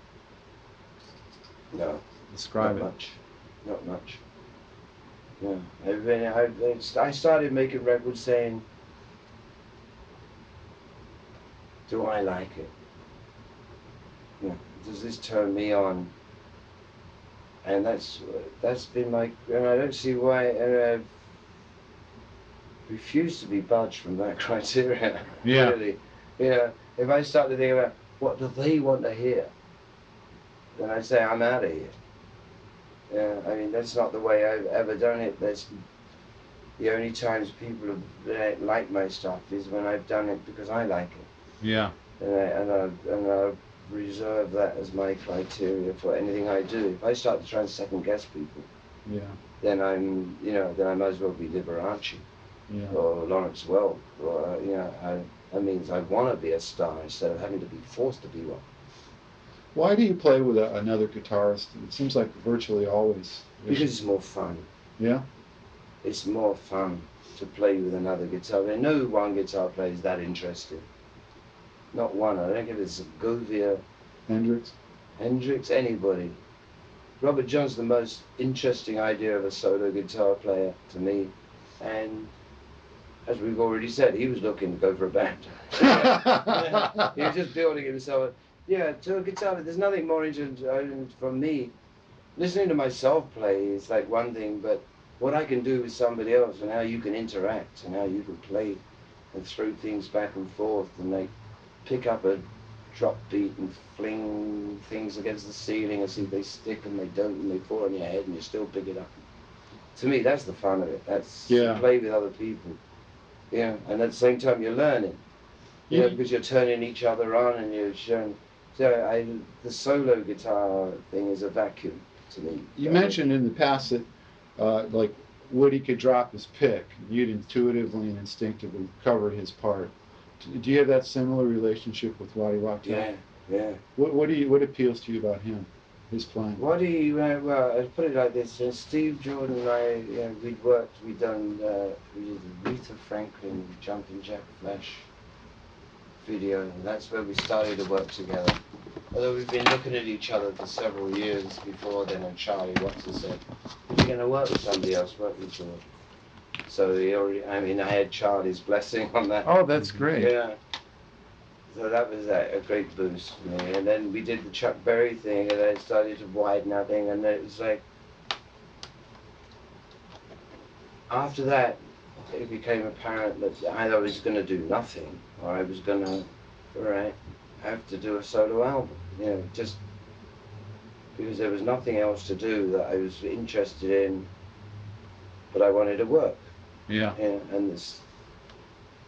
No, Describe not it. much. Not much. Yeah, I started making records saying, do I like it? Yeah, does this turn me on? And that's been my, and I don't see why, and I've refused to be budged from that criteria. Yeah. Really, you know, if I start to think about what do they want to hear, then I say I'm out of here. Yeah, I mean, that's not the way I've ever done it. That's the only times people have liked my stuff is when I've done it because I like it. Yeah. And I reserve that as my criteria for anything I do. If I start to try and second guess people, Yeah. then I might as well be Liberace. or Lawrence Welk, or that means I want to be a star instead of having to be forced to be one. Why do you play with another guitarist? It seems like virtually always. Because it's more fun. Yeah? It's more fun to play with another guitar. I mean, no one guitar player is that interesting. Not one. I don't give it's Govia, Hendrix, anybody. Robert John's the most interesting idea of a solo guitar player to me. And as we've already said, he was looking to go for a band. He was just building himself. Yeah, to a guitar, there's nothing more interesting for me. Listening to myself play is like one thing, but what I can do with somebody else and how you can interact and how you can play and throw things back and forth and like pick up a drop beat and fling things against the ceiling and see if they stick and they don't and they fall on your head and you still pick it up. To me, that's the fun of it. That's to play with other people. Yeah, and at the same time you're learning. Yeah, because you're turning each other on and you're showing. So the solo guitar thing is a vacuum to me. You mentioned in the past that like Woody could drop his pick. You'd intuitively and instinctively cover his part. Do you have that similar relationship with Waddy Wachtel? Yeah. What appeals to you about him, his playing? Waddy, well, I put it like this. Steve Jordan and I, we did the Aretha Franklin Jumping Jack Flash video, and that's where we started to work together. Although we've been looking at each other for several years before then, and Charlie Watson said, if you're going to work with somebody else, work with George. So I had Charlie's blessing on that. Oh, that's great. Yeah. So that was a great boost for me. And then we did the Chuck Berry thing, and then it started to widen our thing, and then it was like, after that, it became apparent that either I was going to do nothing, or I was going to, have to do a solo album, just because there was nothing else to do that I was interested in, but I wanted to work. Yeah. And this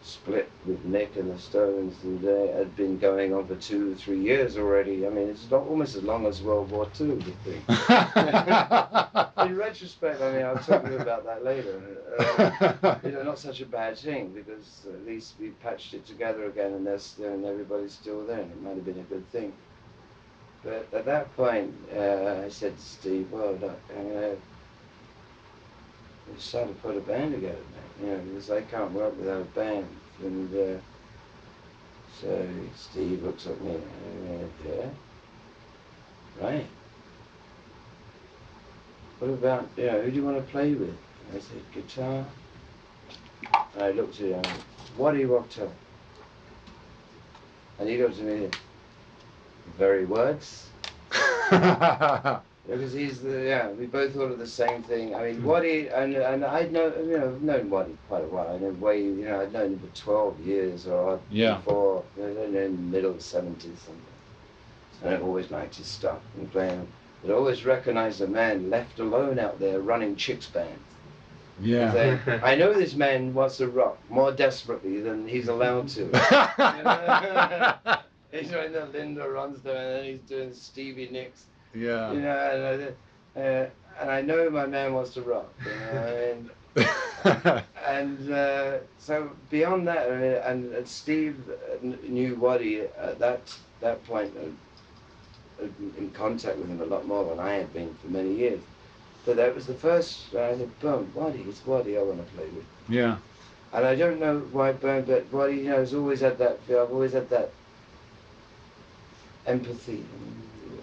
split with Nick and the Stones and had been going on for 2 or 3 years already. I mean, it's almost as long as World War II, I think. In retrospect, I'll talk to you about that later. Not such a bad thing, because at least we patched it together again and everybody's still there, and it might have been a good thing. But at that point, I said to Steve, well, look, we decided to put a band together, man, because I can't work without a band. And so Steve looks at me, yeah, right. What about, who do you want to play with? And I said, guitar. And I looked at him, Waddy Wachtel. And he looked at me, the very words. Because we both thought of the same thing. I mean, Waddy, and I'd known Waddy quite a while. I'd known him for 12 years or before, in the middle of the 70s something. And I've always liked his stuff and playing. But I always recognized a man left alone out there running chicks bands. Yeah. I know this man wants to rock more desperately than he's allowed to. He's doing the Linda Ronstadt, and then he's doing Stevie Nicks. Yeah. And I know my man wants to rock. And so beyond that, and Steve knew Waddy at that point, in contact with him a lot more than I had been for many years. But that was the first. I said, boom, Waddy, it's Waddy I want to play with. Yeah. And I don't know why, but Waddy, has always had that feel. I've always had that empathy.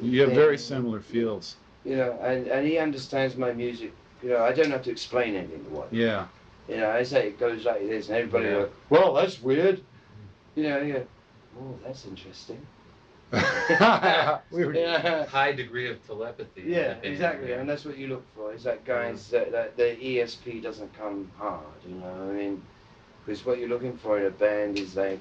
You have very similar feels. And he understands my music. I don't have to explain anything to Waddy. Yeah. I say it goes like this, and everybody goes, well, that's weird. Oh, that's interesting. High degree of telepathy. Yeah, exactly, and that's what you look for. Is that guys that the ESP doesn't come hard, because what you're looking for in a band is like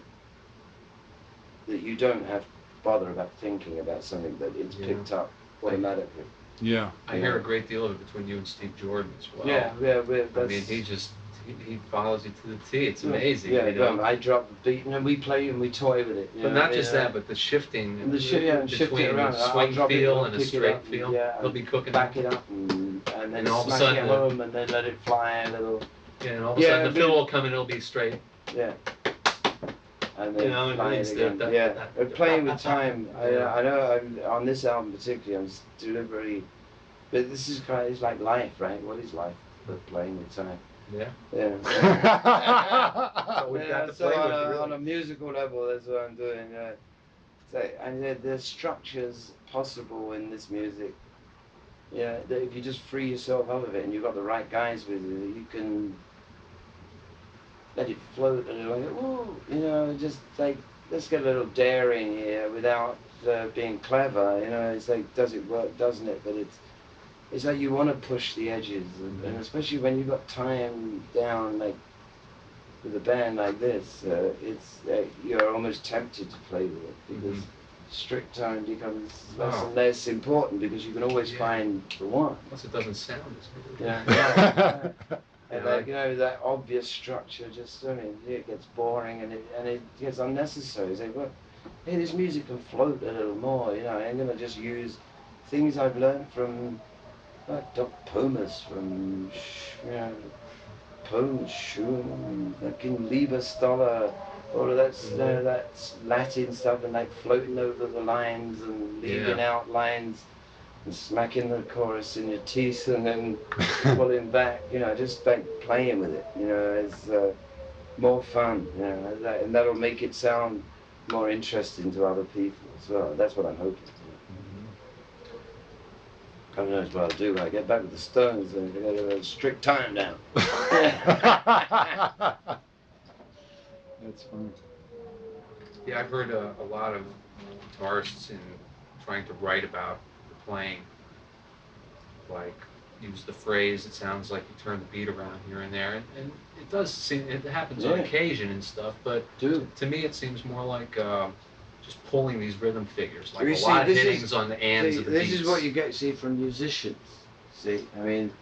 that you don't have to bother about thinking about something, that it's picked up automatically. Yeah. I hear a great deal of it between you and Steve Jordan as well. Yeah. He follows you to the T. It's amazing. Yeah, I drop the beat and we play and we toy with it. But not just that, but the shifting between a swing feel and a straight feel. Yeah, He'll be cooking. Back it up and then all of a smack sudden it home and then let it fly a little. Yeah, and all of a sudden the fill will come in, it'll be straight. Yeah. And then You know, fly it again. Playing with time. I know on this album particularly, I'm deliberately. But this is kind of, it's like life, right? What is life but playing with time? Yeah. Yeah. So we've got to play with it, really. On a musical level, that's what I'm doing. So, and there's structures possible in this music. Yeah, that if you just free yourself up of it and you've got the right guys with you, you can let it float a little. Like, ooh, you know, just like let's get a little daring here without being clever. You know, it's like, does it work? Doesn't it? But it's like you want to push the edges, and especially when you've got time down, like with a band like this, it's you're almost tempted to play with it because strict time becomes less and less important because you can always find the one. Plus, it doesn't sound as good. Yeah. And like, you know, that obvious structure just, I mean, it gets boring and it gets unnecessary. It's like, well, hey, this music can float a little more, you know. I'm gonna just use things I've learned from Doc Pomus, from you know, Poems, Schumann, fucking Liebestoller, all of that's Latin stuff and like floating over the lines and leaving out lines and smacking the chorus in your teeth and then pulling back, you know, just like playing with it, you know, it's more fun, you know, and that'll make it sound more interesting to other people as well. That's what I'm hoping. I don't know what I'll do when I get back with the Stones and I got a strict time down. That's fun. Yeah, I've heard a lot of guitarists in trying to write about the playing, like use the phrase, it sounds like you turn the beat around here and there, and it does seem, it happens on occasion and stuff, but to me it seems more like just pulling these rhythm figures, like a lot of hittings on the ands of the beats. This is what you get, see, from musicians, see, I mean,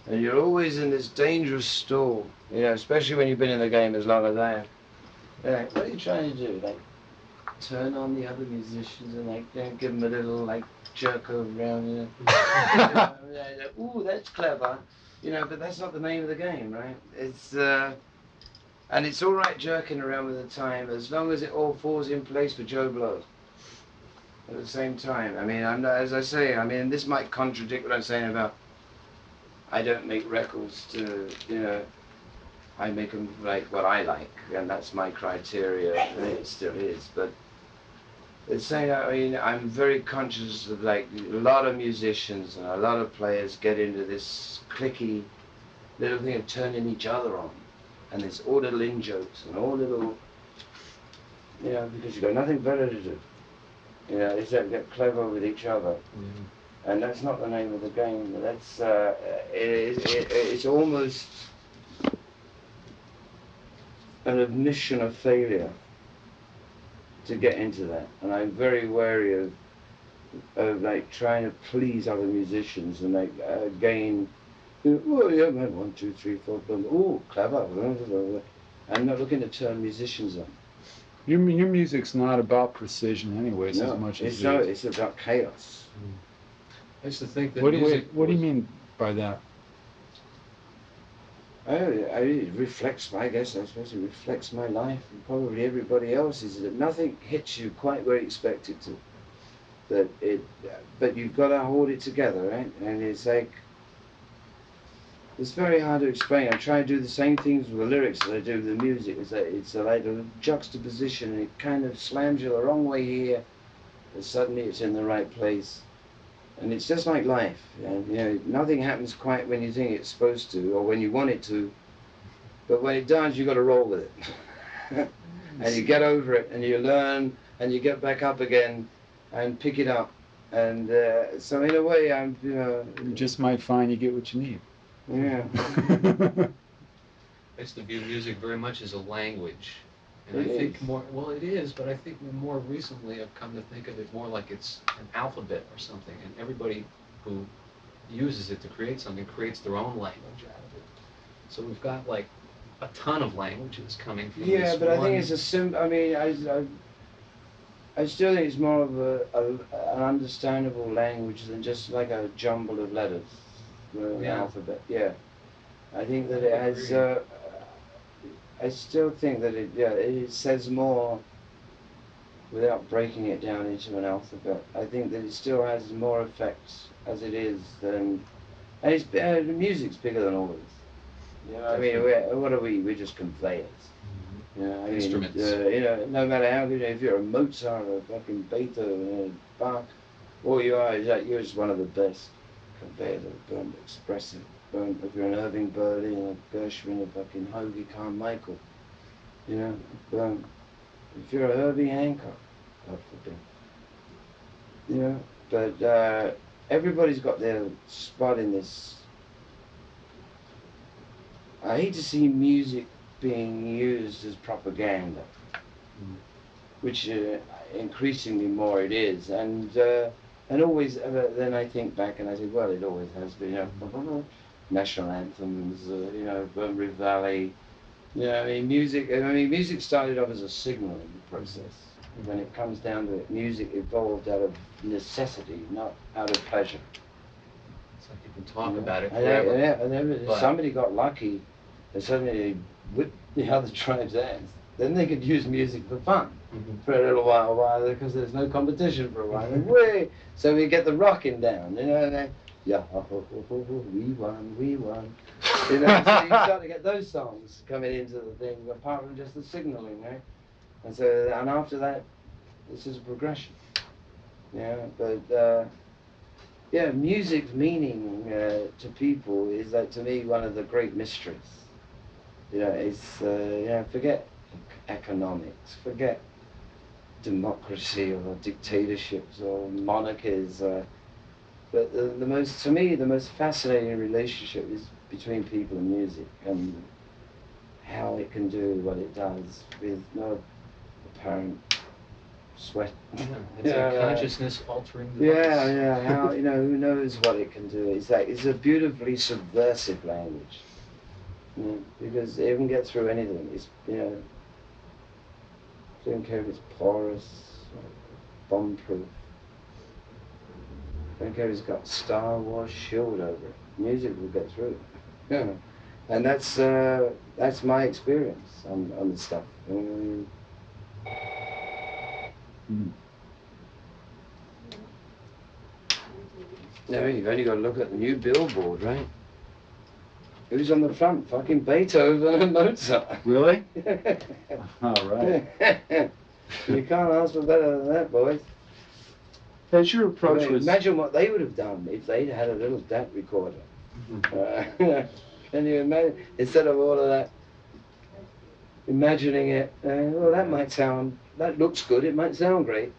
and you're always in this dangerous stall, you know, especially when you've been in the game as long as I have. Like, what are you trying to do? Like, turn on the other musicians and like, give them a little like jerk around, you know. Ooh, that's clever, you know, but that's not the name of the game, right? It's and it's all right jerking around with the time as long as it all falls in place for Joe Blow. At the same time, I mean, I'm not, as I say, I mean, this might contradict what I'm saying about I don't make records to, you know, I make them like what I like, and that's my criteria, and it still is, but it's saying, I mean, I'm very conscious of like a lot of musicians and a lot of players get into this clicky little thing of turning each other on. And there's all little in-jokes and all little, you know, because you've got nothing better to do. You know, it's that get clever with each other. And that's not the name of the game. That's, it's almost an admission of failure to get into that. And I'm very wary of like trying to please other musicians and like gain, oh yeah man, 1, 2, 3, 4, boom, oh clever. I'm not looking to turn musicians on. Your music's not about precision anyways, No, as much as it's about chaos. I used to think that what do you mean by that? It reflects, I guess, I suppose it reflects my life and probably everybody else's. That nothing hits you quite where you expect it to. But you've got to hold it together, right? And it's like, it's very hard to explain. I try to do the same things with the lyrics that I do with the music. It's like a juxtaposition, and it kind of slams you the wrong way here, and suddenly it's in the right place. And it's just like life, and you know, nothing happens quite when you think it's supposed to, or when you want it to. But when it does, you got to roll with it, and you get over it, and you learn, and you get back up again, and pick it up. And so in a way, I'm, you know, You just might find you get what you need. yeah. I used to view music very much as a language. And It I think is. more, well it is, but I think more recently I've come to think of it more like it's an alphabet or something, and everybody who uses it to create something creates their own language out of it. So we've got like a ton of languages coming from Yeah, this but one. I think it's I mean, I still think it's more of an understandable language than just like a jumble of letters, an alphabet. Yeah, I think that it has. I still think that it says more without breaking it down into an alphabet. I think that it still has more effects as it is than. And it's the music's bigger than all of us. You know, I mean, what are we? We're just conveyors. You know, I mean, Instruments. you know, no matter how good, if you're a Mozart or a fucking Beethoven, Bach, all you are is that you're just one of the best conveyors of Bern, expressive. Bern, if you're an Irving Berlin, a Gershwin, a fucking Hoagie Carmichael, you know, Bern. If you're a Herbie Hancock, God forbid. You know, but everybody's got their spot in this. I hate to see music being used as propaganda, which increasingly more it is, and always. Then I think back and I say, well, it always has been. You know, national anthems, you know, Bunbury Valley. You know, I mean, music started off as a signaling process. When it comes down to it, music evolved out of necessity, not out of pleasure. It's like you can talk Yeah. about it And forever. and then somebody got lucky, and suddenly they whipped the other tribe's ass. Then they could use music for fun for a little while, because there's no competition for a while. And so we get the rocking down, you know. And then, yeah, we won, we won. You know, so you start to get those songs coming into the thing, apart from just the signaling, right? And so, and after that, this is a progression. Yeah, but yeah, music's meaning to people is, like, to me, one of the great mysteries. You know, it's you know, forget economics, forget democracy or dictatorships or monarchies. But the most, to me, the most fascinating relationship is between people and music, and how it can do what it does with no apparent sweat. It's a consciousness altering device. Yeah, how, you know, who knows what it can do. It's like, it's a beautifully subversive language. You know, because it can get through anything. It's, you know, don't care if it's porous or bomb-proof. Don't care if it's got Star Wars shield over it. Music will get through. Yeah. And that's my experience on the stuff. No, you've only got to look at the new billboard, right? Who's on the front? Fucking Beethoven and Mozart. Really? All right. You can't ask for better than that, boys. As your approach was, Imagine what they would have done if they'd had a little DAT recorder. Can you imagine? Instead of all of that, imagining it, well, that looks good, it might sound great.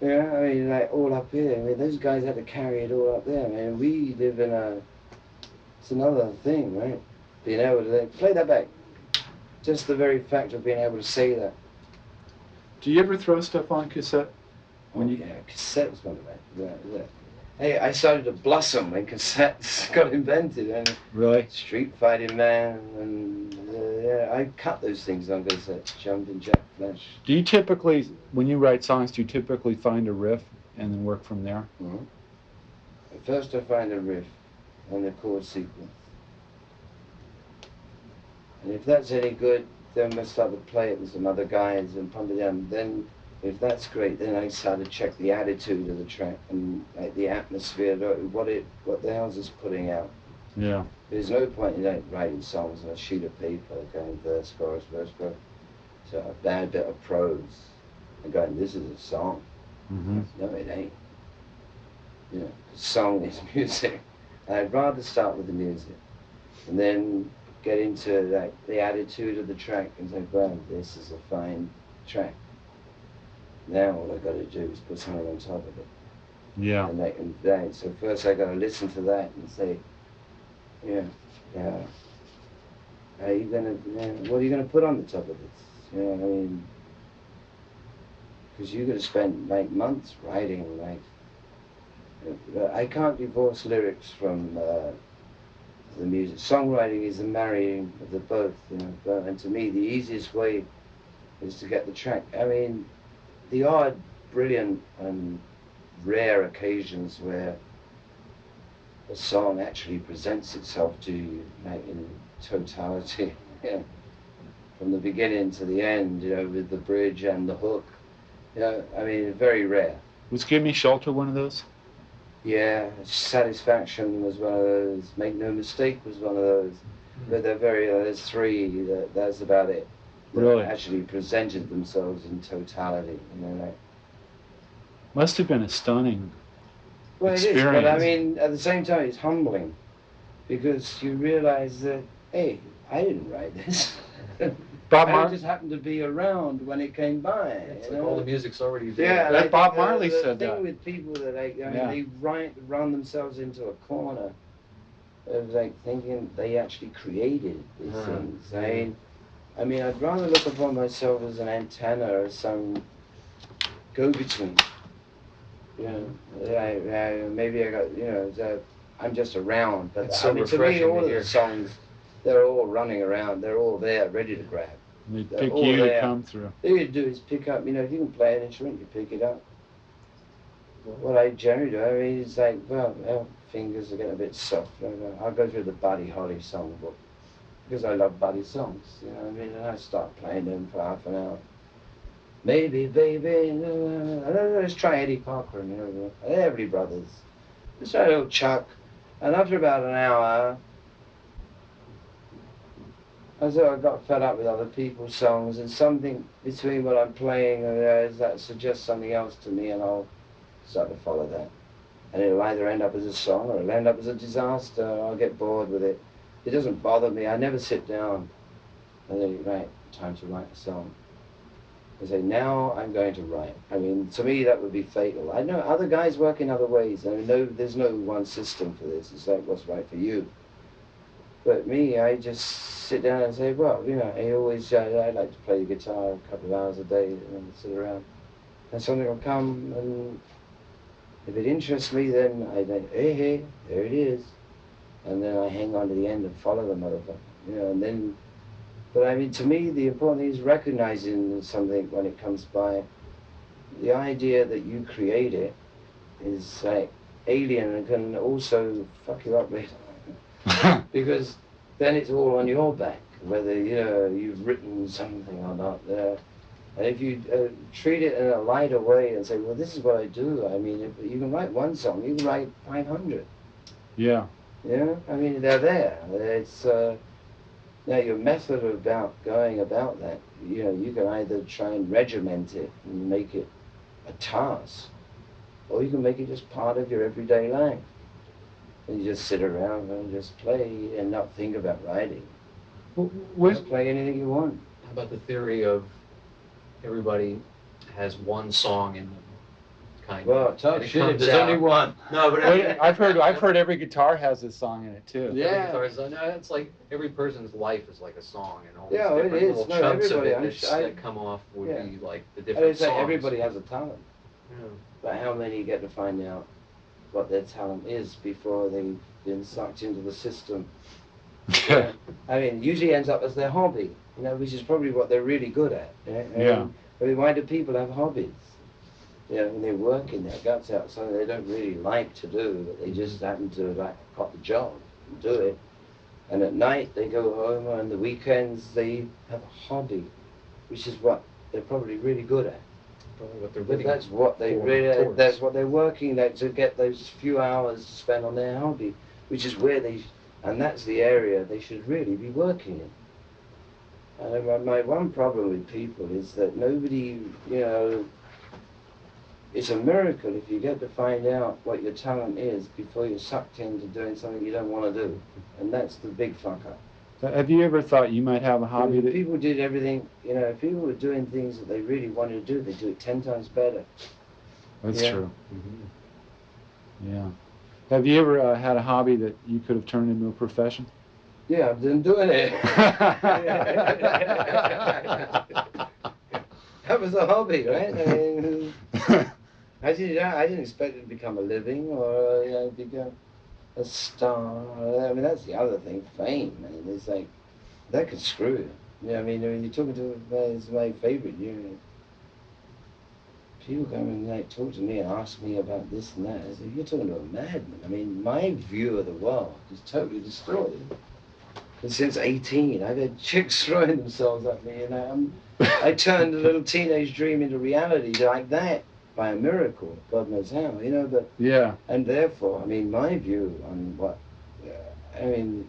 Yeah, I mean, like, all up here. I mean, those guys had to carry it all up there. I mean, we live in it's another thing, right? Being able to play that back. Just the very fact of being able to say that. do you ever throw stuff on cassette? Yeah, cassette was one of that. Yeah. Hey, I started to blossom when cassettes got invented, and Really? Street Fighting Man, and yeah, I cut those things on cassette, Jumping Jack Flash. Do you typically, when you write songs, do you typically find a riff and then work from there? Mm-hmm. First I find a riff and the chord sequence. And if that's any good, then I start to play it with some other guys and pump it down. Then, if that's great, then I start to check the attitude of the track and, like, the atmosphere, what the hell's this putting out. Yeah. There's no point in, like, writing songs on a sheet of paper, going verse, chorus, verse, chorus. So a bad bit of prose and going, this is a song. Mm-hmm. No, it ain't. You know, song is music. And I'd rather start with the music and then get into, like, the attitude of the track and say, well, this is a fine track. Now all I got to do is put something on top of it. Yeah. And so first I got to listen to that and say, yeah, what are you gonna put on the top of this? You know what I mean? Because you're gonna spend, like, months writing, like. I can't divorce lyrics from the music. Songwriting is the marrying of the both, you know. And to me, the easiest way is to get the track. I mean, the odd, brilliant, and rare occasions where a song actually presents itself to you, like in totality, yeah, from the beginning to the end, you know, with the bridge and the hook. You know, I mean, very rare. Was Give Me Shelter one of those? Yeah, Satisfaction was one of those. Make No Mistake was one of those. But they're very, there's three, that's about it. That Really? actually presented themselves in totality, you know, like. Must have been a stunning Well, it is, experience. but I mean, at the same time, it's humbling because you realize that, hey, I didn't write this. Bob I Marley just happened to be around when it came by. It's you like know? all the music's already there. Yeah, That like Bob the, Marley the said thing that. with people that like, I mean, Yeah. they run themselves into a corner of like thinking they actually created these things. I mean, I'd rather look upon myself as an antenna or some go-between. You know, maybe I got, you know, I'm just around. But It's I so mean, to me, refreshing all to of hear. the songs, they're all running around. They're all there, ready to grab. They They're pick all you to there. come through. All you do is pick up, you know, if you can play an instrument, you pick it up. What I generally do, I mean, it's like, well, fingers are getting a bit soft. I'll go through the Buddy Holly songbook because I love Buddy songs, you know what I mean? And I start playing them for half an hour. Maybe, baby, let's try Eddie Parker and Everly Brothers. Let's try little Chuck. And after about an hour, I got fed up with other people's songs, and something between what I'm playing and that suggests something else to me, and I'll start to follow that. And it'll either end up as a song or it'll end up as a disaster, or I'll get bored with it. It doesn't bother me. I never sit down and think, right, time to write a song. I say, now I'm going to write. I mean, to me, that would be fatal. I know other guys work in other ways. I know there's no one system for this. It's like what's right for you. But me, I just sit down and say, well, you know, I like to play the guitar a couple of hours a day and sit around. And something will come, and if it interests me, then I think, hey, there it is. And then I hang on to the end and follow the motherfucker. You know, and then, but I mean, to me, the important thing is recognizing something when it comes by. The idea that you create it is like alien and can also fuck you up later. Because then it's all on your back, whether you've written something or not. And if you treat it in a lighter way and say, well, this is what I do. I mean, if you can write one song, you can write 500. Yeah. You know, I mean, they're there. It's now your method about going about that. You know, you can either try and regiment it and make it a task, or you can make it just part of your everyday life. And you just sit around and just play and not think about writing. Just play anything you want. How about the theory of everybody has one song in them, kind Well, of? tough And it shit. comes There's only out- one. No, but Wait, I've heard every guitar has a song in it too. every Yeah. guitarist, no, it's like every person's life is like a song, and all these Yeah, it different is. little No, chunks of everybody, it that come off would yeah. be like the I different would say songs. everybody has a talent, Yeah. but how many get to find out what their talent is before they've been sucked into the system? Yeah. I mean, usually ends up as their hobby, you know, which is probably what they're really good at. Yeah. I mean, why do people have hobbies? You know, when they're working their guts out, something they don't really like to do, but they just happen to like got the job and do it. And at night they go home, and the weekends they have a hobby, which is what they're probably really good at. Probably what they're But living that's what they for, really, towards. that's what they're working at, to get those few hours to spend on their hobby, which is where and that's the area they should really be working in. And my one problem with people is that nobody, you know, it's a miracle if you get to find out what your talent is before you're sucked into doing something you don't want to do. And that's the big fuck up. Have you ever thought you might have a hobby If that people did everything, you know, if people were doing things that they really wanted to do, they'd do it 10 times better. That's Yeah. true. Yeah. Have you ever had a hobby that you could have turned into a profession? Yeah, I've been doing it. That was a hobby, right? I mean, I didn't expect it to become a living or become a star. I mean, that's the other thing, fame. I mean, it's like, that could screw you. You know, I mean, when you're talking to it's my favorite, you know, people come and like talk to me and ask me about this and that. I say, you're talking to a madman. I mean, my view of the world is totally distorted. And since 18, I've had chicks throwing themselves at me, and I turned a little teenage dream into reality like that by a miracle. God knows how, you know. But Yeah. and therefore, I mean, my view on what, I mean,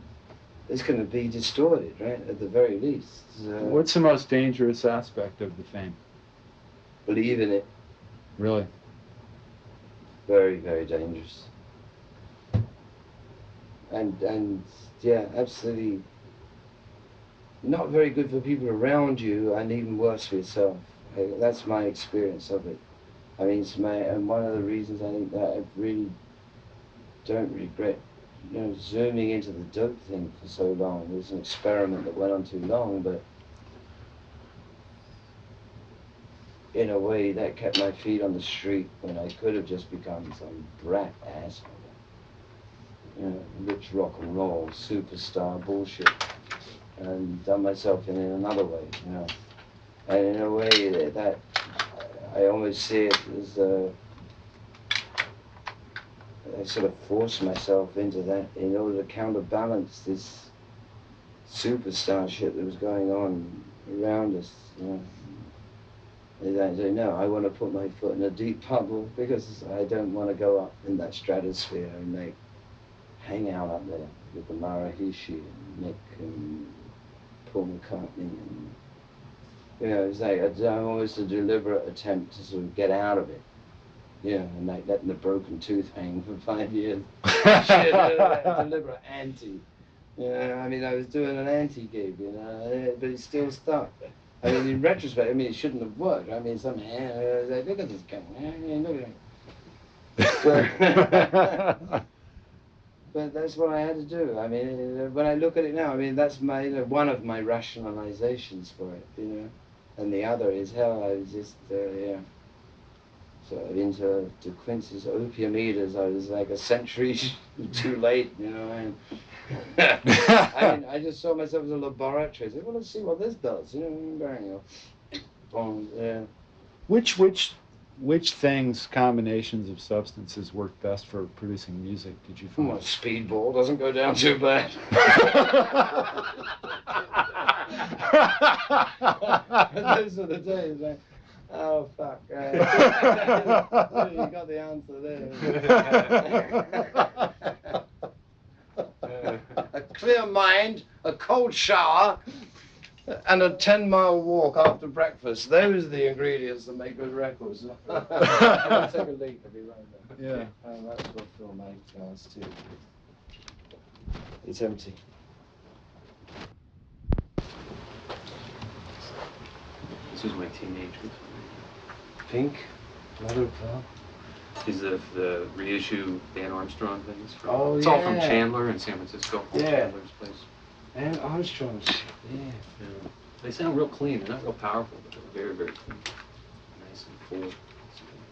it's going to be distorted, right? At the very least. What's the most dangerous aspect of the fame? Believe in it. Really? Very, very dangerous. And yeah, absolutely not very good for people around you, and even worse for yourself. That's my experience of it. I mean, and one of the reasons I think that I really don't regret, you know, zooming into the dope thing for so long. It was an experiment that went on too long, but in a way that kept my feet on the street when I could have just become some brat asshole. You know, rich rock and roll, superstar bullshit, and done myself in another way, you know. And in a way that I almost see it as I sort of forced myself into that in order to counterbalance this superstar shit that was going on around us, you know. And I say, no, I want to put my foot in a deep puddle because I don't want to go up in that stratosphere and like hang out up there with the Maharishi and Nick and Paul McCartney, and you know, it's like almost a deliberate attempt to sort of get out of it, you know, and like letting the broken tooth hang for 5 years. Shit, a deliberate anti. You know, I mean, I was doing an anti-gig, you know, but it still stuck. I mean, in retrospect, I mean, it shouldn't have worked. I mean, somehow, like, look at this guy, look at him. But that's what I had to do. I mean, when I look at it now, I mean, that's my, you know, one of my rationalizations for it, you know. And the other is how I was just, yeah, sort of into De Quincy's opium eaters. I was like a century too late, you know. And I mean, I just saw myself as a laboratory. I said, well, let's see what this does, you know. Boom, yeah. Which things, combinations of substances work best for producing music, did you find? Well, speedball doesn't go down too bad. Those are the days, like, oh, fuck. You got the answer there. A clear mind, a cold shower, and a 10-mile walk after breakfast. Those are the ingredients that make good records. I'll take a leak, I'll be right back. Yeah. That's what fill my glass too. It's empty. This was my teenage guitar. Pink, mother of pearl. Is the reissue Dan Armstrong things? Oh, it's all from yeah. Chandler in San Francisco. Yeah. Chandler's place. And Armstrong, yeah. Yeah. They sound real clean. They're not real powerful, but they're very, very clean. Nice and full.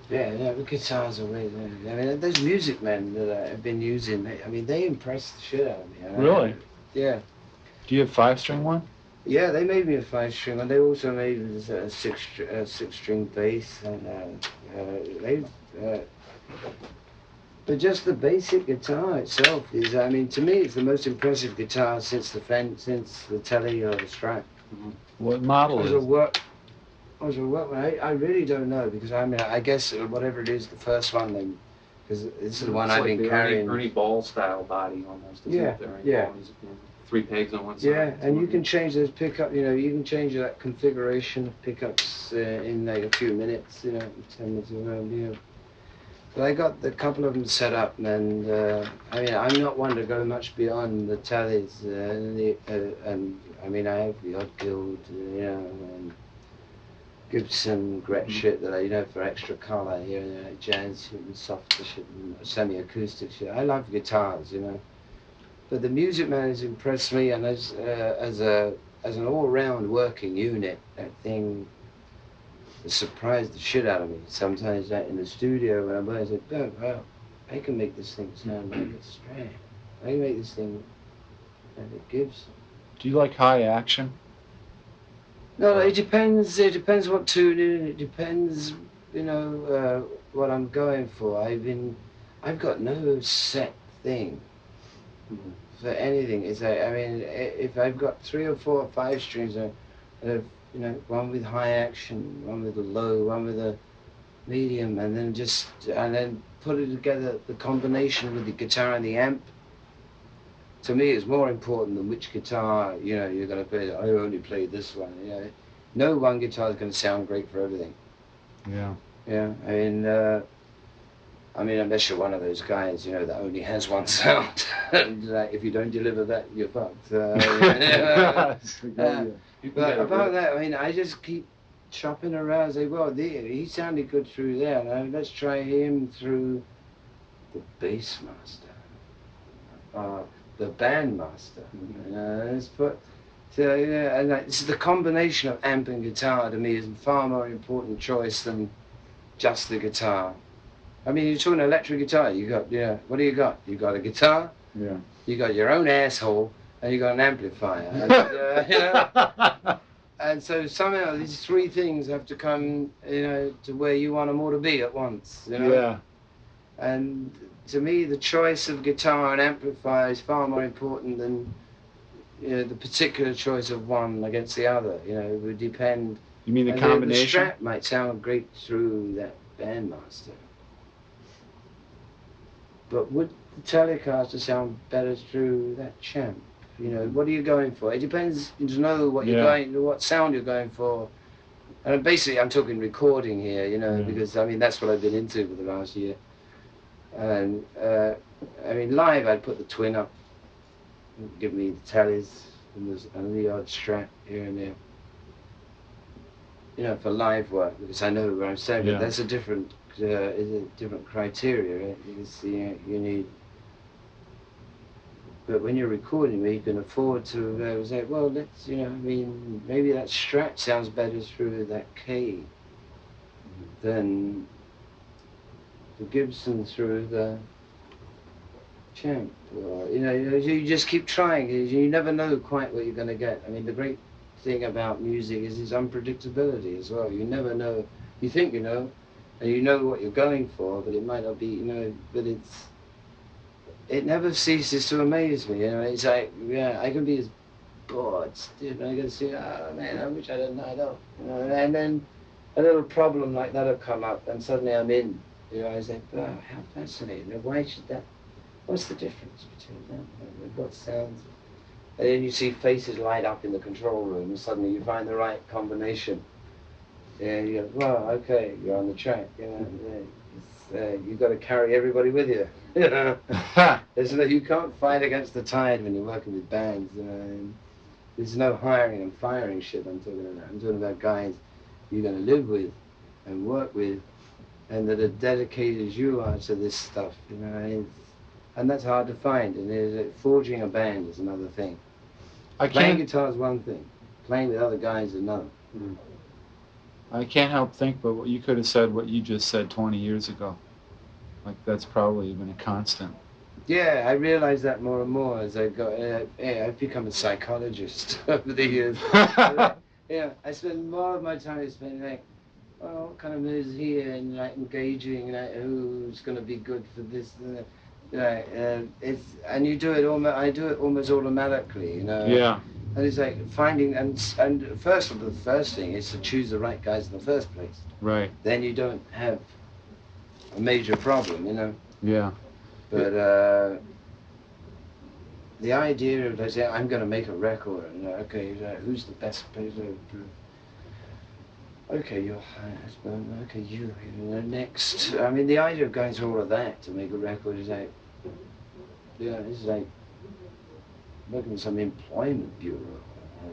Yeah, the guitars are way there. I mean, those music men that I've been using, they impress the shit out of me. Really? Yeah. Do you have 5-string one? Yeah, they made me a 5-string, and they also made me a six-string bass, and but just the basic guitar itself is, I mean, to me, it's the most impressive guitar since the Telly or the Strat. Mm-hmm. What model is it? I really don't know, because I mean, I guess whatever it is, the first one, then, because this is the one I've been the carrying. Ernie Ball style body almost. Isn't it? Yeah. Ball is, 3 pegs on one side. Yeah, and you can change those pickup. You know, you can change that configuration of pickups in like a few minutes. You know, 10 minutes around. You know. But I got a couple of them set up, and I mean, I'm not one to go much beyond the Tellys, and I mean, I have the odd Guild, you know, and Gibson, Gretsch shit that I, you know, for extra color here and there, like jazz shit and soft shit and semi-acoustic shit. I love guitars, you know. But the Music Man has impressed me, and as an all-round working unit, that thing has surprised the shit out of me. Sometimes in the studio when I'm playing, I say, oh, wow, I can make this thing sound like a Strat. I can make this thing like a Gibson. Do you like high action? No, it depends. It depends what tune it. It depends. you know, what I'm going for. I've got no set thing for anything. It's like, I mean, if I've got 3 or 4 or 5 strings, you know, one with high action, one with a low, one with a medium, and then put it together, the combination with the guitar and the amp. To me, it's more important than which guitar, you know, you're going to play. I only play this one. You know, no one guitar is going to sound great for everything. Yeah. Yeah, I mean, unless you're one of those guys, you know, that only has one sound, and if you don't deliver that, you're fucked. But about that, I mean, I just keep chopping around. Say, well, he sounded good through there. Now let's try him through the bass master, the band master. Let's put. So, yeah, and this is the combination of amp and guitar. To me, is a far more important choice than just the guitar. I mean, you're talking electric guitar. You got, what do you got? You got a guitar. Yeah. You got your own asshole, and you got an amplifier. And, you know, and so somehow these 3 things have to come, you know, to where you want them all to be at once. You know. Yeah. And to me, the choice of guitar and amplifier is far more important than, you know, the particular choice of one against the other. You know, it would depend. You mean the and combination? The Strat might sound great through that Bandmaster, but would the Telecaster sound better through that Champ? You know, what are you going for? It depends to know what you're what sound you're going for. And basically, I'm talking recording here, you know, because I mean that's what I've been into for the last year. And I mean, live, I'd put the Twin up, give me the Tellies and the odd Strat here and there. You know, for live work, because I know where I'm saying, but that's a different, criteria, right? Because you need. But when you're recording, you can afford to say, well, let's, you know, I mean, maybe that Strat sounds better through that K than the Gibson through the Champ. Or, you know, you just keep trying. You never know quite what you're going to get. I mean, the great thing about music is its unpredictability as well. You never know. You think you know, and you know what you're going for, but it might not be, you know, but it never ceases to amaze me, you know. It's like, I can be as bored, you know, I can see, oh man, I wish I didn't know, you know, and then a little problem like that will come up, and suddenly I'm in, you know. I say, wow, how fascinating, why should that, what's the difference between that and what sounds? And then you see faces light up in the control room, and suddenly you find the right combination. And you go, well, okay, you're on the track, you know. You've got to carry everybody with you. You know, you can't fight against the tide when you're working with bands. You know, and there's no hiring and firing shit I'm talking about. I'm talking about guys you're going to live with and work with, and that are dedicated as you are to this stuff. You know, and that's hard to find. And forging a band is another thing. Playing guitar is one thing. Playing with other guys is another. I can't help think, but what you could have said what you just said 20 years ago. Like, that's probably been a constant. Yeah, I realize that more and more as I go. I've become a psychologist over the years. I spend more of my time spending like, oh, what kind of moves here, and like engaging, like who's going to be good for this. And you do it almost. I do it almost automatically, you know. Yeah. And it's like finding, and the first thing is to choose the right guys in the first place. Right. Then you don't have a major problem, you know. Yeah. But the idea of, like, I'm going to make a record, you know, okay, who's the best player? Okay, your husband, okay, you know, next. I mean, the idea of going through all of that to make a record is like, it's like working with some employment bureau.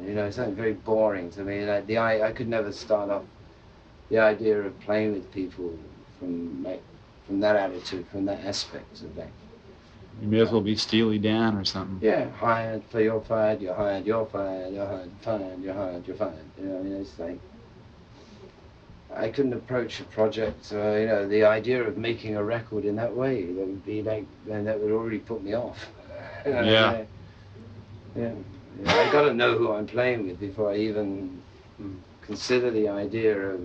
You know, it's something very boring to me. Like I could never start off the idea of playing with people from that attitude, from that aspect of that. You may as well be Steely Dan or something. Yeah, hired, for you're fired, you're hired, you're fired, you're hired, fired, you're hired, you're fired. You know, I mean, it's like, I couldn't approach a project, you know, the idea of making a record in that way. That would be like, and that would already put me off. Yeah. Yeah. I got to know who I'm playing with before I even consider the idea of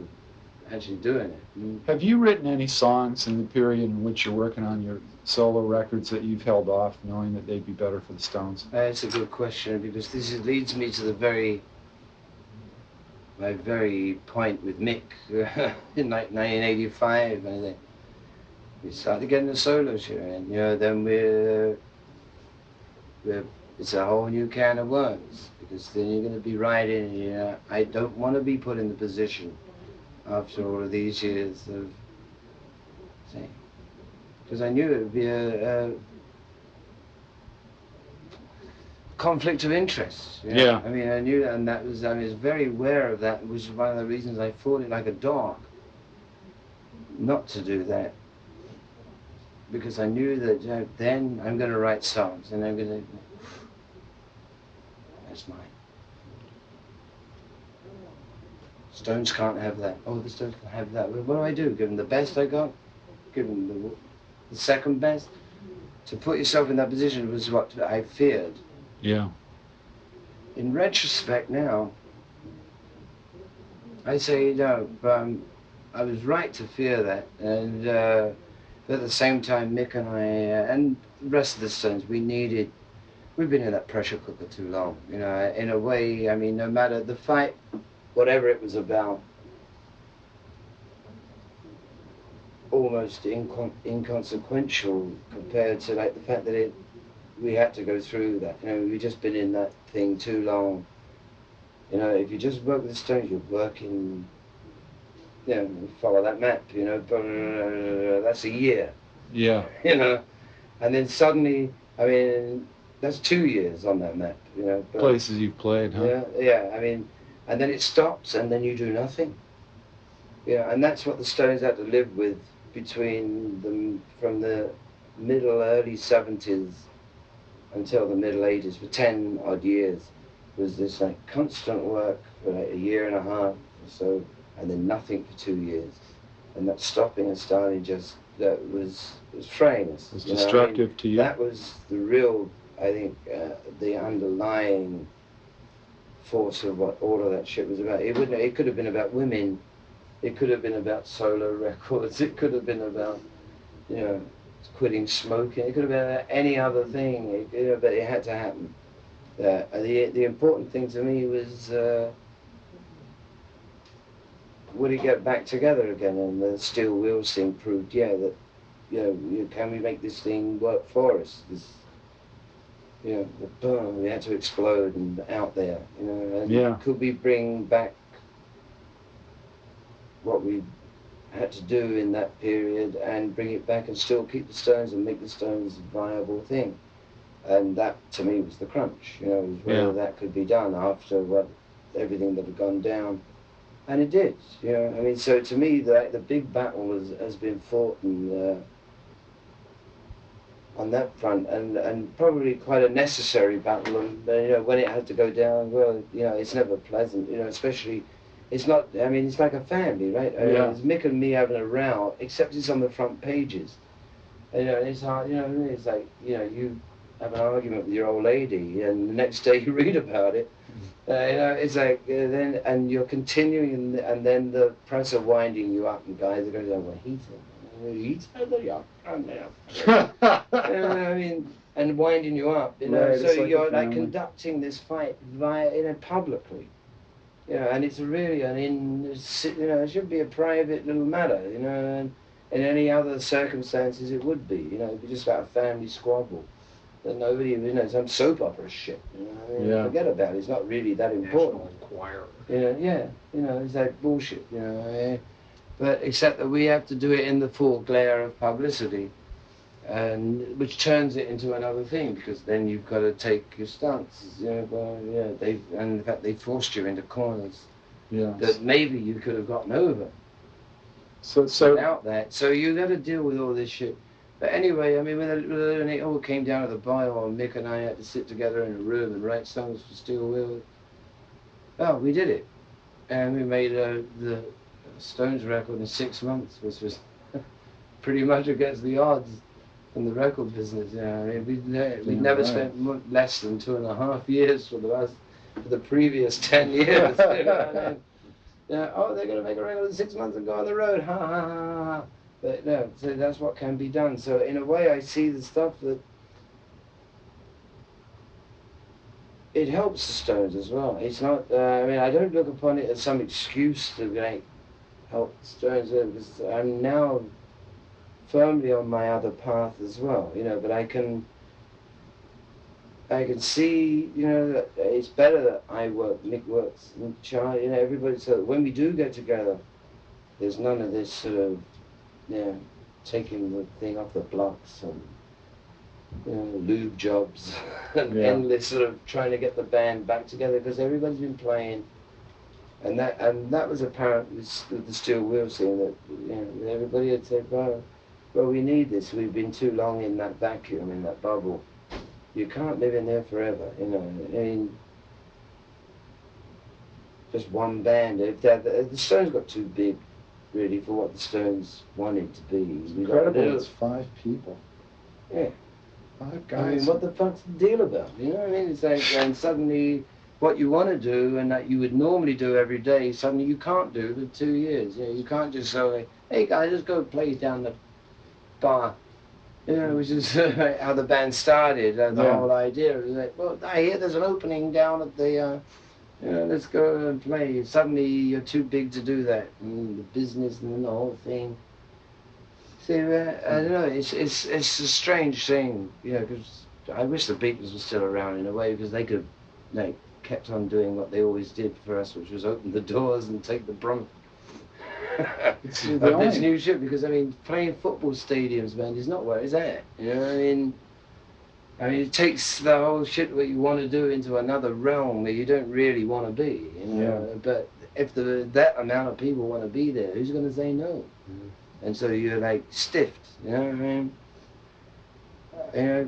actually doing it. Have you written any songs in the period in which you're working on your solo records that you've held off, knowing that they'd be better for the Stones? It's a good question, because leads me to my very point with Mick in 1985. I think we started getting the solos here, and then it's a whole new can of worms, because then you're going to be writing. I don't want to be put in the position after all of these years of saying, because I knew it would be a conflict of interest. Yeah. I mean, I knew that, and I was very aware of that, which is one of the reasons I fought it like a dog not to do that. Because I knew that then I'm going to write songs, and I'm going to, that's mine. Stones can't have that. Oh, the Stones can have that. Well, what do? Give them the best I got? Give them the second best? To put yourself in that position was what I feared. Yeah. In retrospect now, I say, I was right to fear that. And at the same time, Mick and I, and the rest of the Stones, we've been in that pressure cooker too long. In a way, I mean, no matter the fight, whatever it was about, almost inconsequential compared to like the fact that we had to go through that. We've just been in that thing too long. If you just work with the Stones, you're working, follow that map, that's a year. Yeah. And then suddenly, I mean, that's 2 years on that map, But, Places you've played, huh? Yeah, I mean, and then it stops, and then you do nothing. And that's what the Stones had to live with between them from the early 70s until the middle 80s, for 10 odd years, was this like constant work for like a year and a half or so, and then nothing for 2 years. And that stopping and starting that was fraying us. It was destructive to you? That was the real, I think, the underlying force of what all of that shit was about. It could have been about women. It could have been about solo records. It could have been about, quitting smoking. It could have been about any other thing. But it had to happen. The important thing to me was, would it get back together again? And the steel wheels thing proved, that, can we make this thing work for us? The boom, we had to explode and out there, and could we bring back what we had to do in that period and bring it back and still keep the Stones and make the Stones a viable thing? And that, to me, was the crunch, was whether that could be done after everything that had gone down. And it did, I mean, so to me, the big battle has been fought and, on that front, and probably quite a necessary battle. And when it had to go down, well, it's never pleasant. Especially, it's not. I mean, it's like a family, right? It's Mick and me having a row, except it's on the front pages. And, it's hard. It's like you have an argument with your old lady, and the next day you read about it. It's like then, and you're continuing, and then the press are winding you up, and guys are going, well, he said that, yeah. I mean, and winding you up, Right, so like you're like conducting this fight publicly, and it's really it should be a private little matter, and in any other circumstances it would be, it'd be just like a family squabble. That nobody, some soap opera shit, forget about it. It's not really that important. National Enquirer. It's like bullshit, But except that we have to do it in the full glare of publicity, and which turns it into another thing, because then you've got to take your stances, and in fact they forced you into corners that maybe you could have gotten over. So Without that, so you got to deal with all this shit. But anyway, I mean, when it all came down to the bio, Mick and I had to sit together in a room and write songs for Steel Wheels. Well, we did it, and we made the Stones record in 6 months, which was pretty much against the odds in the record business. I mean, we'd never spent less than 2.5 years for the previous 10 years. Oh, they're going to make a record in 6 months and go on the road. Ha ha ha ha. But no, so that's what can be done. So in a way, I see the stuff that it helps the Stones as well. It's not. I mean, I don't look upon it as some excuse to like help the Stones because I'm now firmly on my other path as well. But I can see, that it's better that I work, Mick works, and Charlie, everybody. So when we do get together, there's none of this sort of, taking the thing off the blocks and, lube jobs and endless sort of trying to get the band back together because everybody's been playing. And that was apparent with the Steel Wheel scene that, everybody had said, well, we need this. We've been too long in that vacuum, in that bubble. You can't live in there forever, I mean, just one band. If the Stones got too big, really, for what the Stones wanted to be. Incredible, it's 5 people. Yeah. 5 guys. I mean, what the fuck's the deal about? You know what I mean? It's like, and suddenly what you want to do and that you would normally do every day, suddenly you can't do for 2 years. You can't just say, hey guys, let's go play down the bar. Which is how the band started. The whole idea is like, well, I hear there's an opening down at the, let's go and play. Suddenly you're too big to do that. And the business and the whole thing. See, I don't know. It's a strange thing, because I wish the Beatles were still around in a way because they could, kept on doing what they always did for us, which was open the doors and take the brunt. Of this new shit, because I mean, playing football stadiums, man, is not where it's at. I mean, it takes the whole shit what you want to do into another realm where you don't really want to be. But if that amount of people want to be there, who's going to say no? And so you're like stiffed. You know what I mean?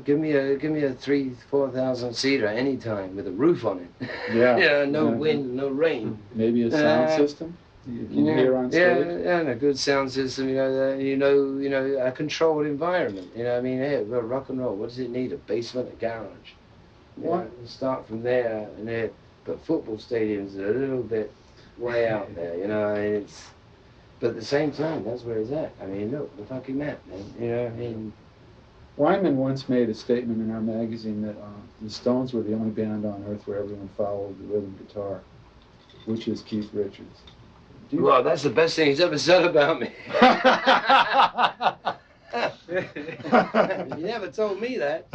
Give me a 3,000-4,000 seater anytime with a roof on it. Yeah. No wind, no rain. Maybe a sound system. You can hear on stage. And a good sound system, a controlled environment. I mean, hey, well, rock and roll, what does it need? A basement, a garage. Start from there and there. But football stadiums are a little bit way out there, and but at the same time, that's where it's at. I mean, look, the fucking map, man. I mean. Wyman once made a statement in our magazine that the Stones were the only band on earth where everyone followed the rhythm guitar, which is Keith Richards. Well, that's the best thing he's ever said about me. You never told me that.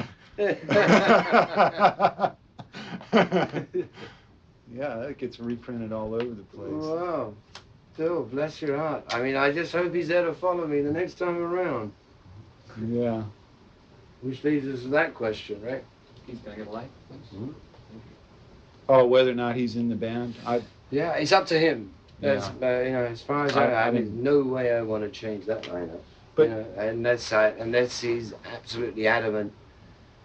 Yeah, that gets reprinted all over the place. Wow. Phil, bless your heart. I mean, I just hope he's there to follow me the next time around. Yeah. Which leads us to that question, right? He's gonna get a light. Mm-hmm. Oh, whether or not he's in the band? Yeah, it's up to him. That's, Yeah. as far as I mean, no way I want to change that lineup. But unless he's absolutely adamant.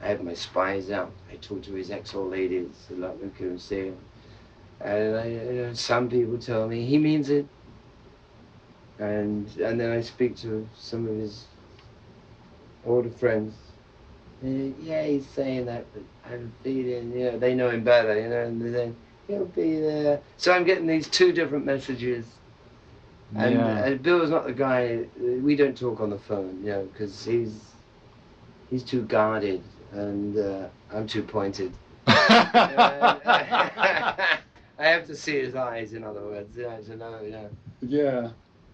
I have my spies out. I talk to his ex-old ladies, like we can see, and some people tell me he means it. And then I speak to some of his older friends. Yeah, he's saying that, but I'm feeling, they know him better, and then he'll be there. So I'm getting these 2 different messages. And Bill's not the guy, we don't talk on the phone, because he's too guarded and I'm too pointed. I have to see his eyes, in other words, to know, Yeah.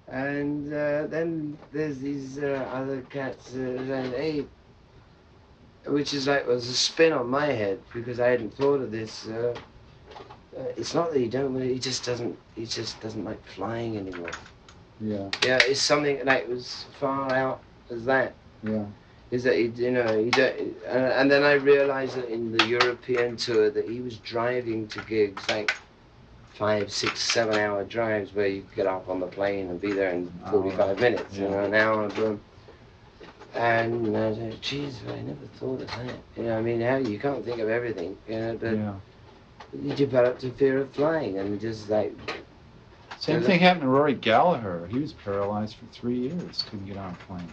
And then there's these other cats saying, hey, which is like was a spin on my head because I hadn't thought of this. It's not that he just doesn't like flying anymore. Yeah. Yeah, it's something like as far out as that. Yeah. Is that he don't, and then I realized that in the European tour that he was driving to gigs like 5, 6, 7 hour drives where you get up on the plane and be there in 45 minutes, an hour and boom. And I was like, geez, I never thought of that. I mean, you can't think of everything, but you developed a fear of flying and just like. Same thing happened to Rory Gallagher. He was paralyzed for 3 years, couldn't get on a plane.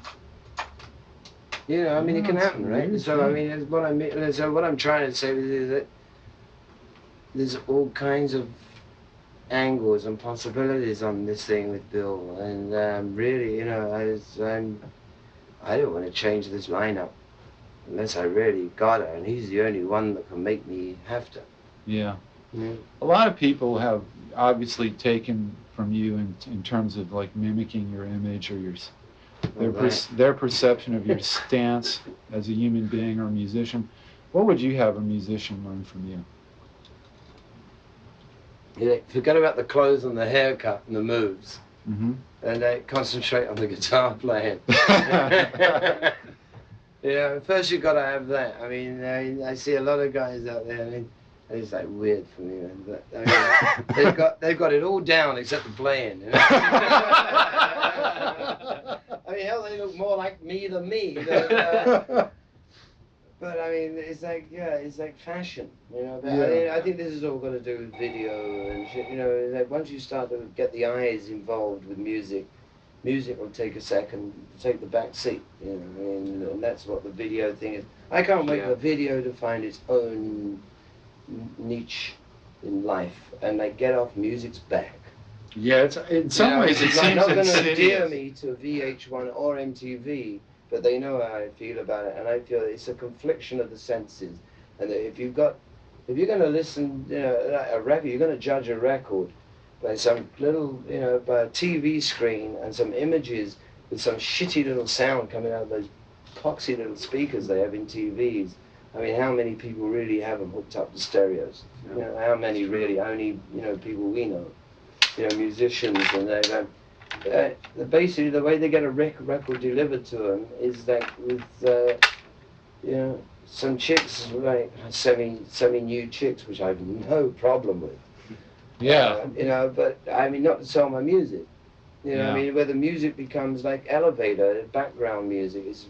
I mean, it can happen, right? So, thing. I mean, what I'm trying to say is that there's all kinds of angles and possibilities on this thing with Bill, and really, you know, I don't want to change this lineup unless I really gotta, and he's the only one that can make me have to. Yeah. Yeah. A lot of people have obviously taken from you in terms of like mimicking your image or their perception of your stance as a human being or a musician. What would you have a musician learn from you? Yeah, forget about the clothes and the haircut and the moves, Mm-hmm. and concentrate on the guitar playing. Yeah, first you got to have that. I mean, I see a lot of guys out there. I mean, it's like weird for me, man. But I mean, they've got it all down except the playing. You know? I mean, hell, they look more like me than me. But I mean, it's like, yeah, it's like fashion, you know. But Yeah. I mean, I think this is all got to do with video and shit. You know, it's like once you start to get the eyes involved with music, music will take take the back seat. You know, I mean, and that's what the video thing is. I can't wait for video to find its own niche in life and like get off music's back. Yeah, it's in some ways it it's seems not going to insidious. endear me to VH1 or MTV, but they know how I feel about it, and I feel it's a confliction of the senses. And that if you're going to listen, you know, a record, you're going to judge a record by some little, you know, by a TV screen and some images with some shitty little sound coming out of those poxy little speakers they have in TVs. I mean, how many people really have them hooked up to stereos? You know, how many really? Only, you know, people we know, you know, musicians, and they don't. Basically, the way they get a record delivered to them is like with, you know, some chicks, like semi-nude chicks, which I have no problem with. Yeah. You know, but I mean, not to sell my music. You know, Yeah. I mean, where the music becomes like elevator, background music is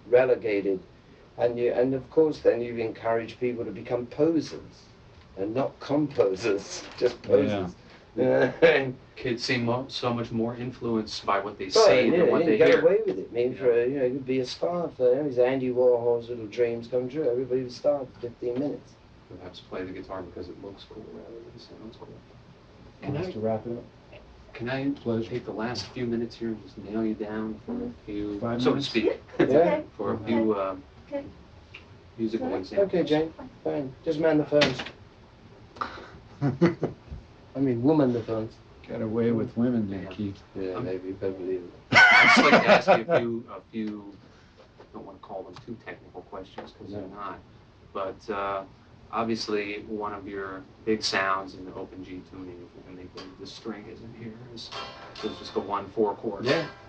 relegated, and of course, then you encourage people to become posers, and not composers, just posers. Yeah. Kids seem so much more influenced by what they Well, see yeah, than what you they get hear. away with it. I mean, you know, you could be a star for him. He's Andy Warhol's little dreams come true. Everybody was star for 15 minutes. Perhaps play the guitar because it looks cool rather than sounds cool. Want us to wrap it up? Can I Pleasure. take the last few minutes here and just nail you down for a few, 5 so to minutes? speak, Yeah. for a few Okay. musical examples? Okay, Jane. Fine. Just man the phones. I mean, woman the phones. Got away with women there, Keith. Yeah, maybe you better believe it. I'd just like to ask you a few, I don't want to call them too technical questions because they're not, but obviously one of your big sounds in the open G tuning, if we can make the string isn't here, is just a 1-4 chord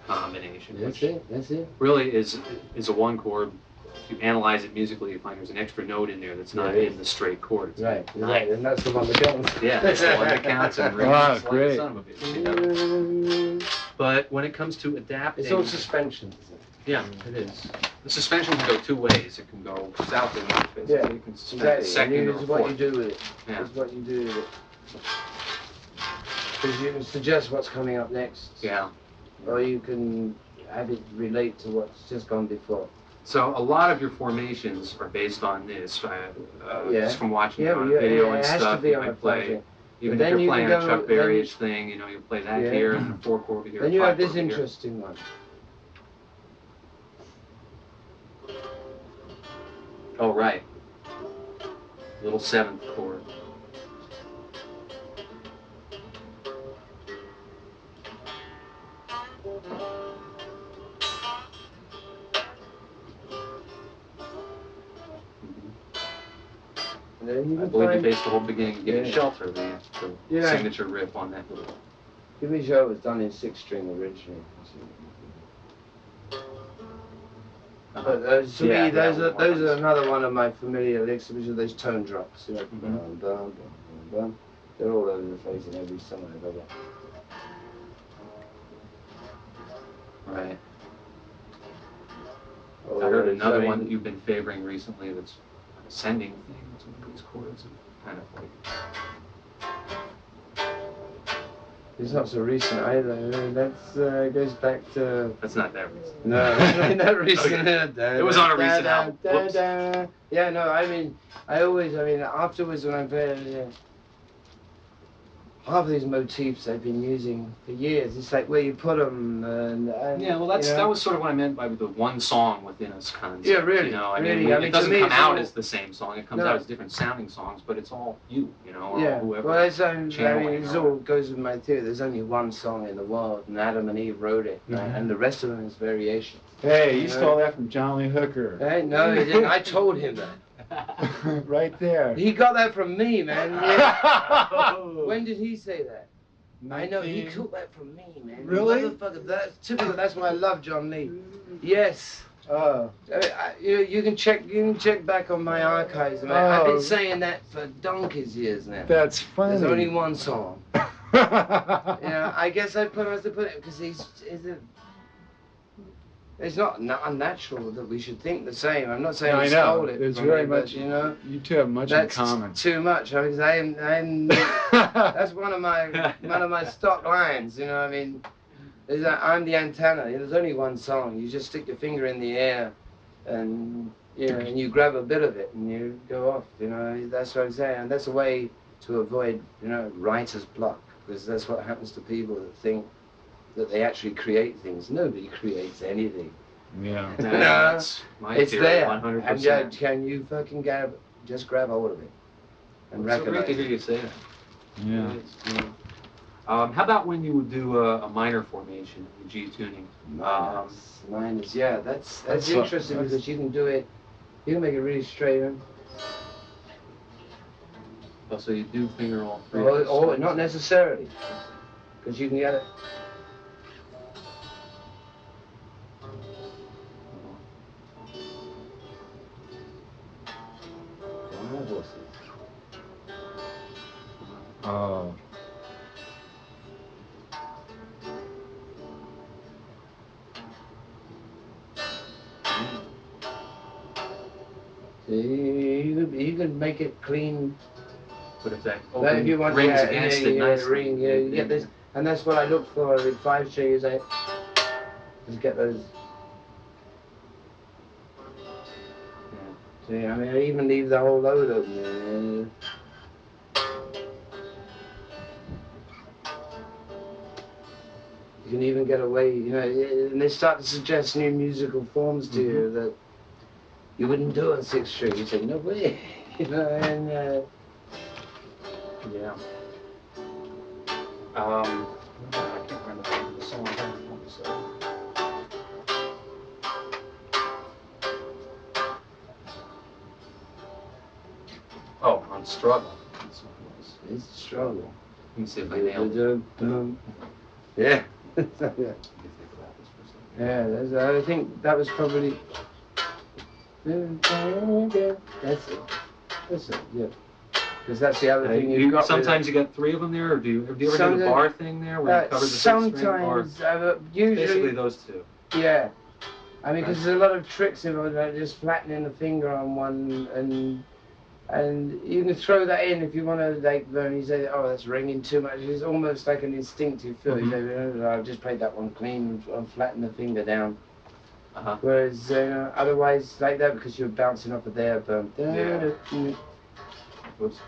combination, That's which it. That's it. really is a 1 chord. If you analyze it musically, you find there's an extra note in there that's not in the straight chord. It's Right. a Right. ninth. And that's the one that counts. Yeah, that's the one that counts and rings Wow, like a great. son of a bitch, you know? But when it comes to adapting, It's all suspension. yeah, it is. The suspension can go 2 ways. It can go south and north, basically. Yeah, You can suspend Exactly. a second And or it's a what you fourth. do with it. Yeah. It's what you do with it. Because you can suggest what's coming up next. Yeah. Or you can have it relate to what's just gone before. So a lot of your formations are based on this. Just from watching you on Yeah, video it and has stuff, to be you on a might play. project. Even But if then you're you can playing a go- Chuck then Berry-ish thing, you know, you play that Yeah. here and a 4 chord here. Then a you 5 have this chord here. interesting one. Oh, right. Little 7th chord. And then you I can believe you find based the whole beginning of Give Me Yeah. Shelter, the Yeah. signature riff on that little. Give Me Show was done in 6-string originally. But to Yeah, me, those that are one. another one of my familiar licks, which are those tone drops. You know, Mhm. bum, bum, bum, bum. They're all over the place in every song I've ever. Right. Oh, I heard yeah, another so one that you've been favoring recently that's an ascending thing. It's one of these chords and kind of like. It's not so recent either. That goes back to. That's not that recent. No, it's not recent. Okay. It was on a recent album. Whoops. Yeah, no, I mean, afterwards when I played it, half of these motifs I've been using for years. It's like where you put them, and Yeah, well, that was sort of what I meant by the one song within a concept. Yeah, really, You know, I really. mean, I mean, it doesn't to me, come it's out all- as the same song. It comes No. out as different sounding songs, but it's all you know, or Yeah, whoever. well, it's, I mean, channeling it's or- all goes with my theory. There's only one song in the world, and Adam and Eve wrote it, and the rest of them is variation. Hey, you stole that from John Lee Hooker. Hey, no, he didn't. I told him that. Right there. He got that from me, man. Yeah. When did he say that? I know, he took that from me, man. Really? Motherfucker, that's typical. That's why I love John Lee. Yes. Oh. You can check back on my archives, man. I've Oh. been saying that for donkey's years now. That's funny. There's only one song. Yeah, I guess I must have put it because it's not unnatural that we should think the same. I'm not saying I he know. stole it. There's from very me, but, much. you know, You two have much that's in common. too much. Because I'm that's one of my stock lines. You know, I mean, is that I'm the antenna. There's only one song. You just stick your finger in the air, and and you grab a bit of it, and you go off. You know, that's what I'm saying. And that's a way to avoid writer's block, because that's what happens to people that think that they actually create things. Nobody creates anything. Yeah. That's my It's theory, there. 100%. And can you fucking just grab hold of it and It's so great recognize to hear it. you say that. Yeah. It is, yeah. How about when you would do a minor formation, the G tuning? Minus, yeah, that's That's interesting that's- because you can do it. You can make it really straight. Oh, so you do finger all three? Or not necessarily, because you can get it. Wild horses. Oh. See, you can make it clean. But if that But if open you want rings against it nicely. ring, you get this, and that's what I look for with 5 strings. I just get those. Yeah. See, I mean, I even leave the whole load open there. You can even get away, and they start to suggest new musical forms to you that you wouldn't do on 6 string. You say, no way, and Yeah. I can't remember the name of the song. So. Oh, on Struggle. That's what it was. it's a struggle. Let me see if I nailed it. Yeah. Let me think about this for a second. Yeah, I think that was probably. That's it. That's it. Yeah. Because that's the other thing you've got. Sometimes you got 3 of them there, or do you ever do the Sometimes- bar thing there where you cover the 6th string? Or Sometimes, usually. basically those 2. Yeah. I mean, because Right. there's a lot of tricks involved, like just flattening the finger on one, and you can throw that in if you want to, like, when you say, oh, that's ringing too much. It's almost like an instinctive feel. You say, oh, I've just played that one clean and flatten the finger down. Uh-huh. Whereas otherwise, like that, because you're bouncing off of there, but Yeah. Whoops.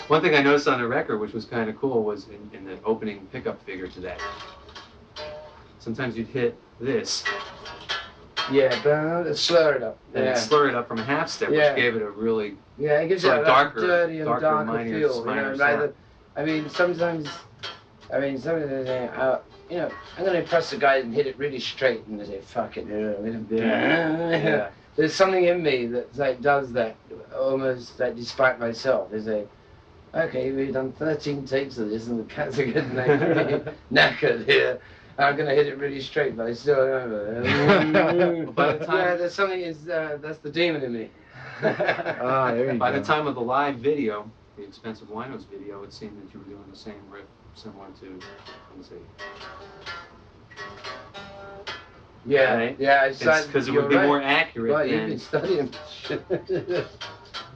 One thing I noticed on the record, which was kind of cool, was in the opening pickup figure to that. Sometimes you'd hit this, yeah, but slur it up. and Yeah, slur it up from a half step, Yeah. which gave it a really yeah, it gives sort it of a darker- dirty and darker minor- feel. minor Rather, sound. I mean, sometimes they say, I'm going to impress the guys and hit it really straight, and they say, fuck it. Yeah. There's something in me that like does that, almost like despite myself. They say, okay, we've done 13 takes of this, and the cats are getting knackered here. I'm going to hit it really straight, but I still remember. By the time- yeah, there's something, that's the demon in me. There you By go. the time of the live video, the Expensive Winos video, it seemed that you were doing the same riff, similar to, let me see. Yeah, Right? yeah, Because it you're would be right. more accurate Right, you've than, been studying.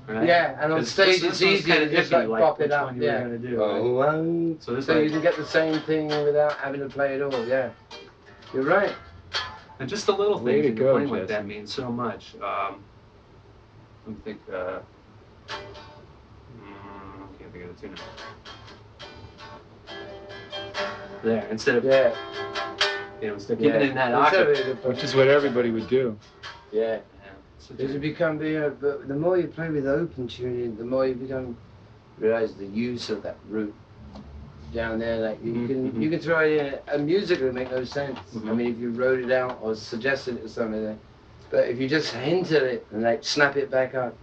right? Yeah, and on 'Cause stage this it's one's easier kinda to just iffy, like pop which it up. one you were Yeah. gonna do, right? So this So you like, can get the same thing without having to play it all. Yeah, you're right. and just the little Way things to in go, playing like Jesse. that mean so much. Let me think. Can't think of the tune now. There, instead of instead of keeping it in that octave. Which is what everybody would do. Yeah. As you become, but the more you play with open tuning, the more you realize the use of that root down there. Like you can throw it in, and musically it make no sense. I mean, if you wrote it out or suggested it or something, but if you just hinted it and like snap it back up,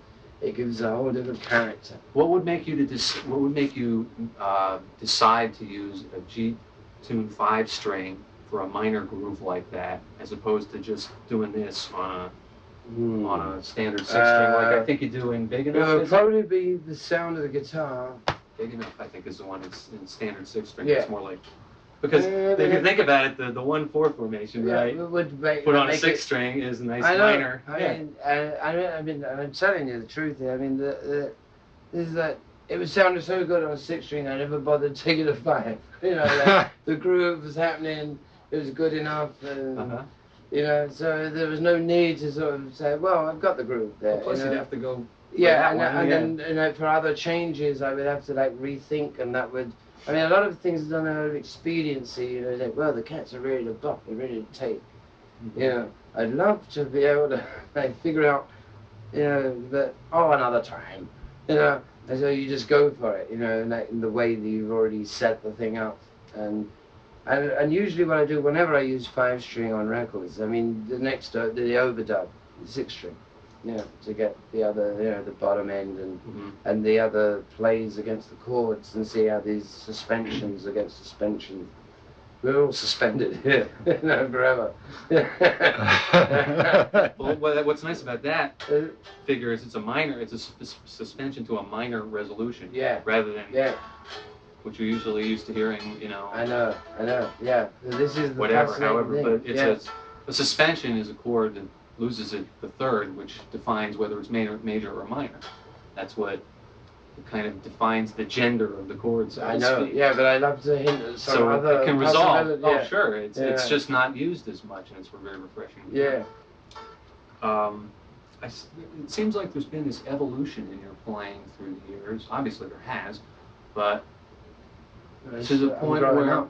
it gives a whole different character. What would make you decide to use a G-tuned 5-string for a minor groove like that, as opposed to just doing this on a standard 6-string like I think you do in Big Enough? It would probably be the sound of the guitar. Big Enough, I think, is the one that's in standard 6-string. Yeah. It's more like, because if you think about it, the 1/4 formation, right? Put on a 6-string is a nice minor. I mean, I'm telling you the truth here. I mean, it was sounding so good on a 6-string, I never bothered taking a 5. You know, like, the groove was happening. It was good enough. And, you know, so there was no need to sort of say, well, I've got the groove there. Well, plus you'd have to go. Then you know, for other changes, I would have to like rethink, and that would. I mean, a lot of things are done out of expediency. You know, like, well, the cats are ready to buck, they're ready to take. You know, I'd love to be able to like figure out, you know, that another time. You know, and so you just go for it. You know, in the way that you've already set the thing up, and usually what I do whenever I use 5-string on records, I mean, the overdub, 6-string, to get the other, the bottom end and the other plays against the chords, and see how these suspensions against suspension, we're all suspended here, forever. Well, what's nice about that figure is it's a suspension to a minor resolution, rather than which you're usually used to hearing, I know, yeah. This is the whatever, however, thing. but it's a suspension is a chord that loses the third, which defines whether it's major or minor. That's what kind of defines the gender of the chords. I know, but I love to hint at some other. It can resolve. Yeah. Oh, sure. It's just not used as much, and it's very refreshing. Yeah. It seems like there's been this evolution in your playing through the years. Obviously, there has, but to the point where,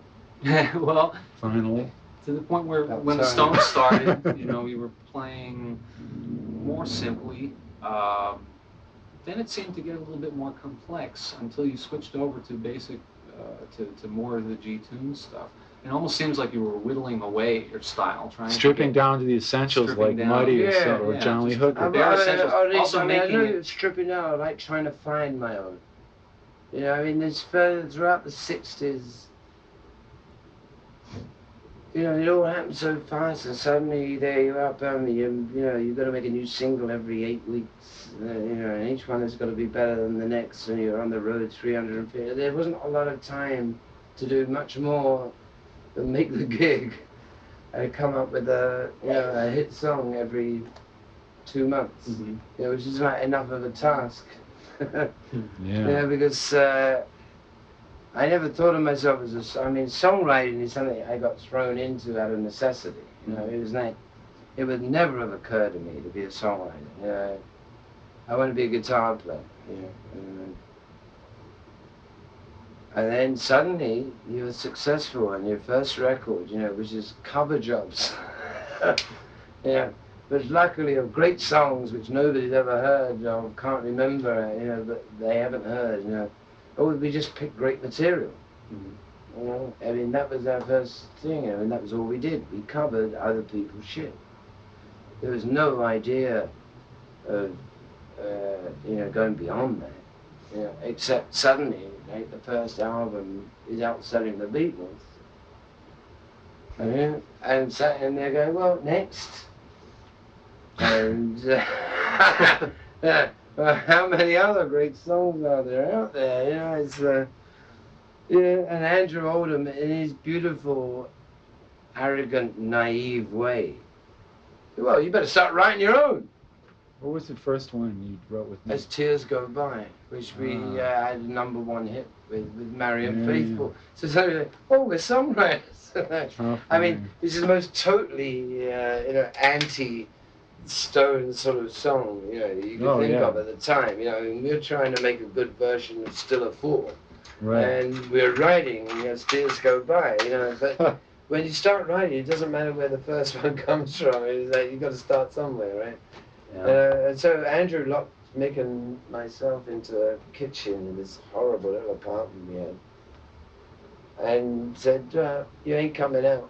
well, finally, to the point where when the Stones started, you were playing more simply. Then it seemed to get a little bit more complex until you switched over to basic, to more of the G-tune stuff. It almost seems like you were whittling away your style, stripping down to the essentials like Muddy or John Lee Hooker. Also making it stripping down. I like trying to find my own. I mean, throughout the 60s, it all happened so fast, and suddenly there you are, Birmingham, you've got to make a new single every 8 weeks, and each one has got to be better than the next, and you're on the road 350. There wasn't a lot of time to do much more than make the gig and come up with a hit song every 2 months, which is not enough of a task. Because I never thought of myself as songwriting is something I got thrown into out of necessity. It would never have occurred to me to be a songwriter. I want to be a guitar player. And then suddenly you were successful on your first record, which is cover jobs. But luckily of great songs which nobody's ever heard or can't remember, but they haven't heard, we just picked great material. That was our first thing, that was all we did. We covered other people's shit. There was no idea of, going beyond that, except suddenly, the first album is outselling the Beatles. And sat in there going, well, next. And how many other great songs are there out there? It's and Andrew Oldham, in his beautiful, arrogant, naive way. Well, you better start writing your own. What was the first one you wrote with me? As Tears Go By, which we had a /1 hit with Marianne Faithfull. So suddenly, we're songwriters. I mean, this is the most totally, anti Stone sort of song, you know, you could think of at the time. You know, I mean, we're trying to make a good version of Still a Fool. Right. And we're writing as years go by, you know, but when you start writing, it doesn't matter where the first one comes from. It's like you've got to start somewhere, right? Yeah. And so Andrew locked Mick and myself into a kitchen in this horrible little apartment we had, and said, "You ain't coming out."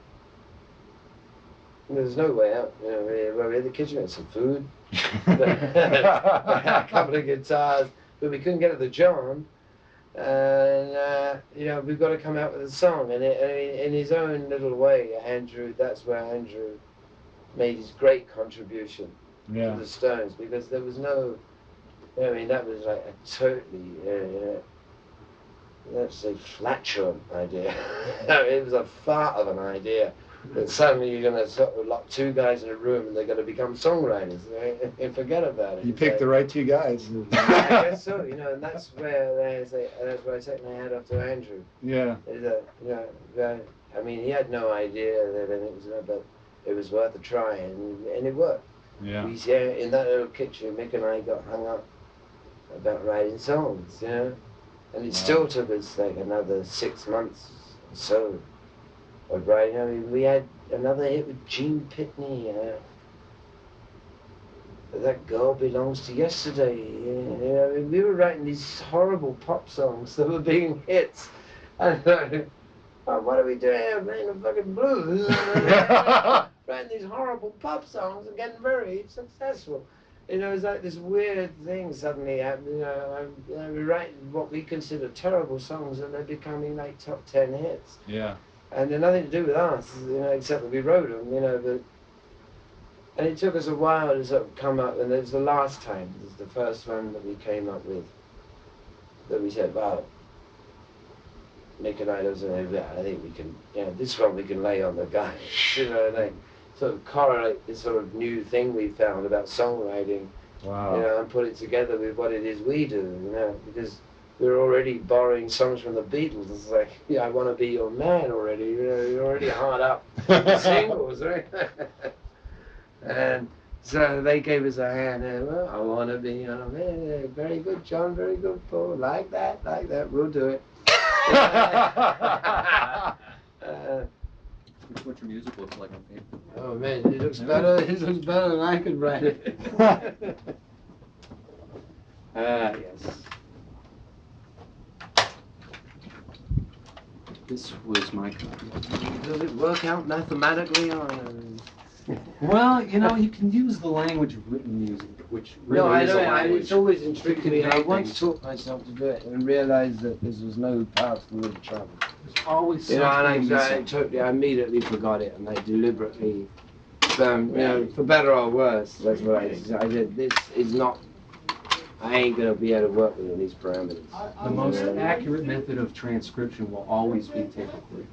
And there's no way out. You know, we're in the kitchen, we had some food, a couple of guitars, but we couldn't get at the John. And you know, we've got to come out with a song. And in his own little way, Andrew, that's where Andrew made his great contribution to the Stones, because there was no, I mean, that was like a totally, let's say, flatulent idea. It was a fart of an idea that suddenly you're going to sort of lock two guys in a room and they're going to become songwriters, right? And forget about it. You picked the right two guys. I guess so, you know, and that's where I take my hat off to Andrew. Yeah. Is that, you know, I mean, he had no idea that it was, but it was worth a try, and it worked. Yeah. In that little kitchen, Mick and I got hung up about writing songs, you know, and it still took us like another 6 months or so of writing. I mean, we had another hit with Gene Pitney, That Girl Belongs to Yesterday. You know, I mean, we were writing these horrible pop songs that were being hits. And what are we doing here? Playing the fucking blues. Writing these horrible pop songs and getting very successful. You know, it's like this weird thing suddenly happened. You know, we write what we consider terrible songs and they're becoming like top 10 hits. Yeah. And they're nothing to do with us, you know, except that we wrote them, you know, but. And it took us a while to sort of come up, and it was the last time, it was the first one that we came up with, that we said, wow, Mick and I think we can, you know, this one we can lay on the guy, you know, and they sort of correlate this sort of new thing we found about songwriting, Wow. you know, and put it together with what it is we do, you know, because we're already borrowing songs from the Beatles. It's like, yeah, I Want to Be Your Man already, you know, you're already hard up singles, right? And so they gave us a hand, and well, I want to be on a man. Very good, John, very good, Paul. Like that, we'll do it. What's your music look like on paper? Oh man, it looks better than I could write it. Yes. This was my copy. Does it work out mathematically or? Well, you know, you can use the language of written music, which really No, I is a don't. language. It's always intrigued me. I Convey once things. taught myself to do it and realized that this was no path for the trouble. There's always You know, something and I immediately forgot it, and I deliberately, you know, for better or worse, that's what I did. This is not. I ain't gonna be able to work within these parameters. The most accurate method of transcription will always be tape recording.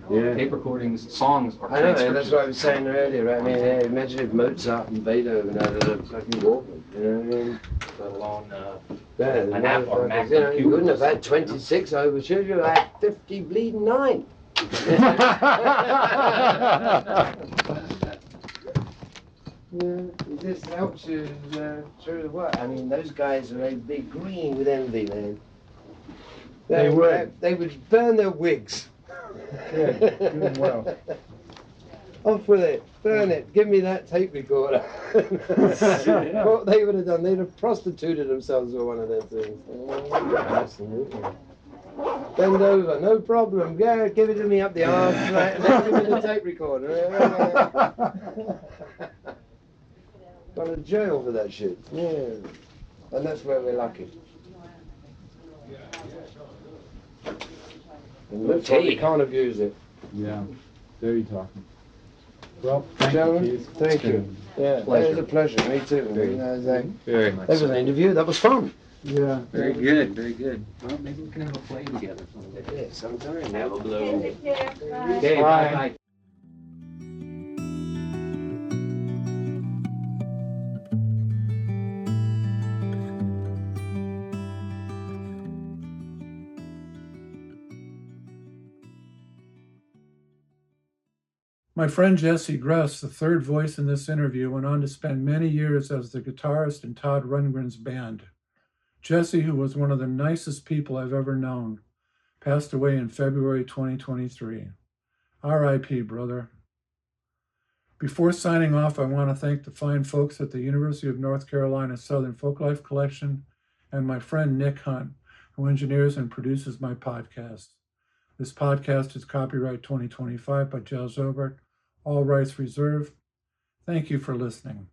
You know, Yeah. Tape recordings, songs are I know, transcriptions. that's what I was saying earlier. Right? I mean, imagine if Mozart and Beethoven had a fucking Walkman. You know what I mean? Let alone Yeah, an app or Mac you know, you computer. wouldn't have had 26 overtures. You had 50 bleeding 9. Yeah, it just helps you through the work. I mean, those guys, they'd be green with envy, man. They would. They would burn their wigs. Good. Doing well. Off with it. Burn it. Give me that tape recorder. What they would have done, they'd have prostituted themselves with one of them things. Absolutely. Bend over, no problem. Yeah, give it to me up the arse, right? And then give me the tape recorder. Gone to jail for that shit. Yeah. And that's where we're lucky. And that's why we can't abuse it. Yeah. There you talking. Well, thank Gentlemen, you, Keith. thank you. Yeah, it was a pleasure. Me too. Very- You know, it's like, Very much. that was an interview. That was fun. Yeah. Very good, very good. Well, maybe we can have a play together someday. Yeah, sometime. Have a blow. Okay, Bye. bye. My friend Jesse Gress, the third voice in this interview, went on to spend many years as the guitarist in Todd Rundgren's band. Jesse, who was one of the nicest people I've ever known, passed away in February 2023. R.I.P., brother. Before signing off, I want to thank the fine folks at the University of North Carolina Southern Folklife Collection and my friend Nick Hunt, who engineers and produces my podcast. This podcast is copyright 2025 by Giles Obert, all rights reserved. Thank you for listening.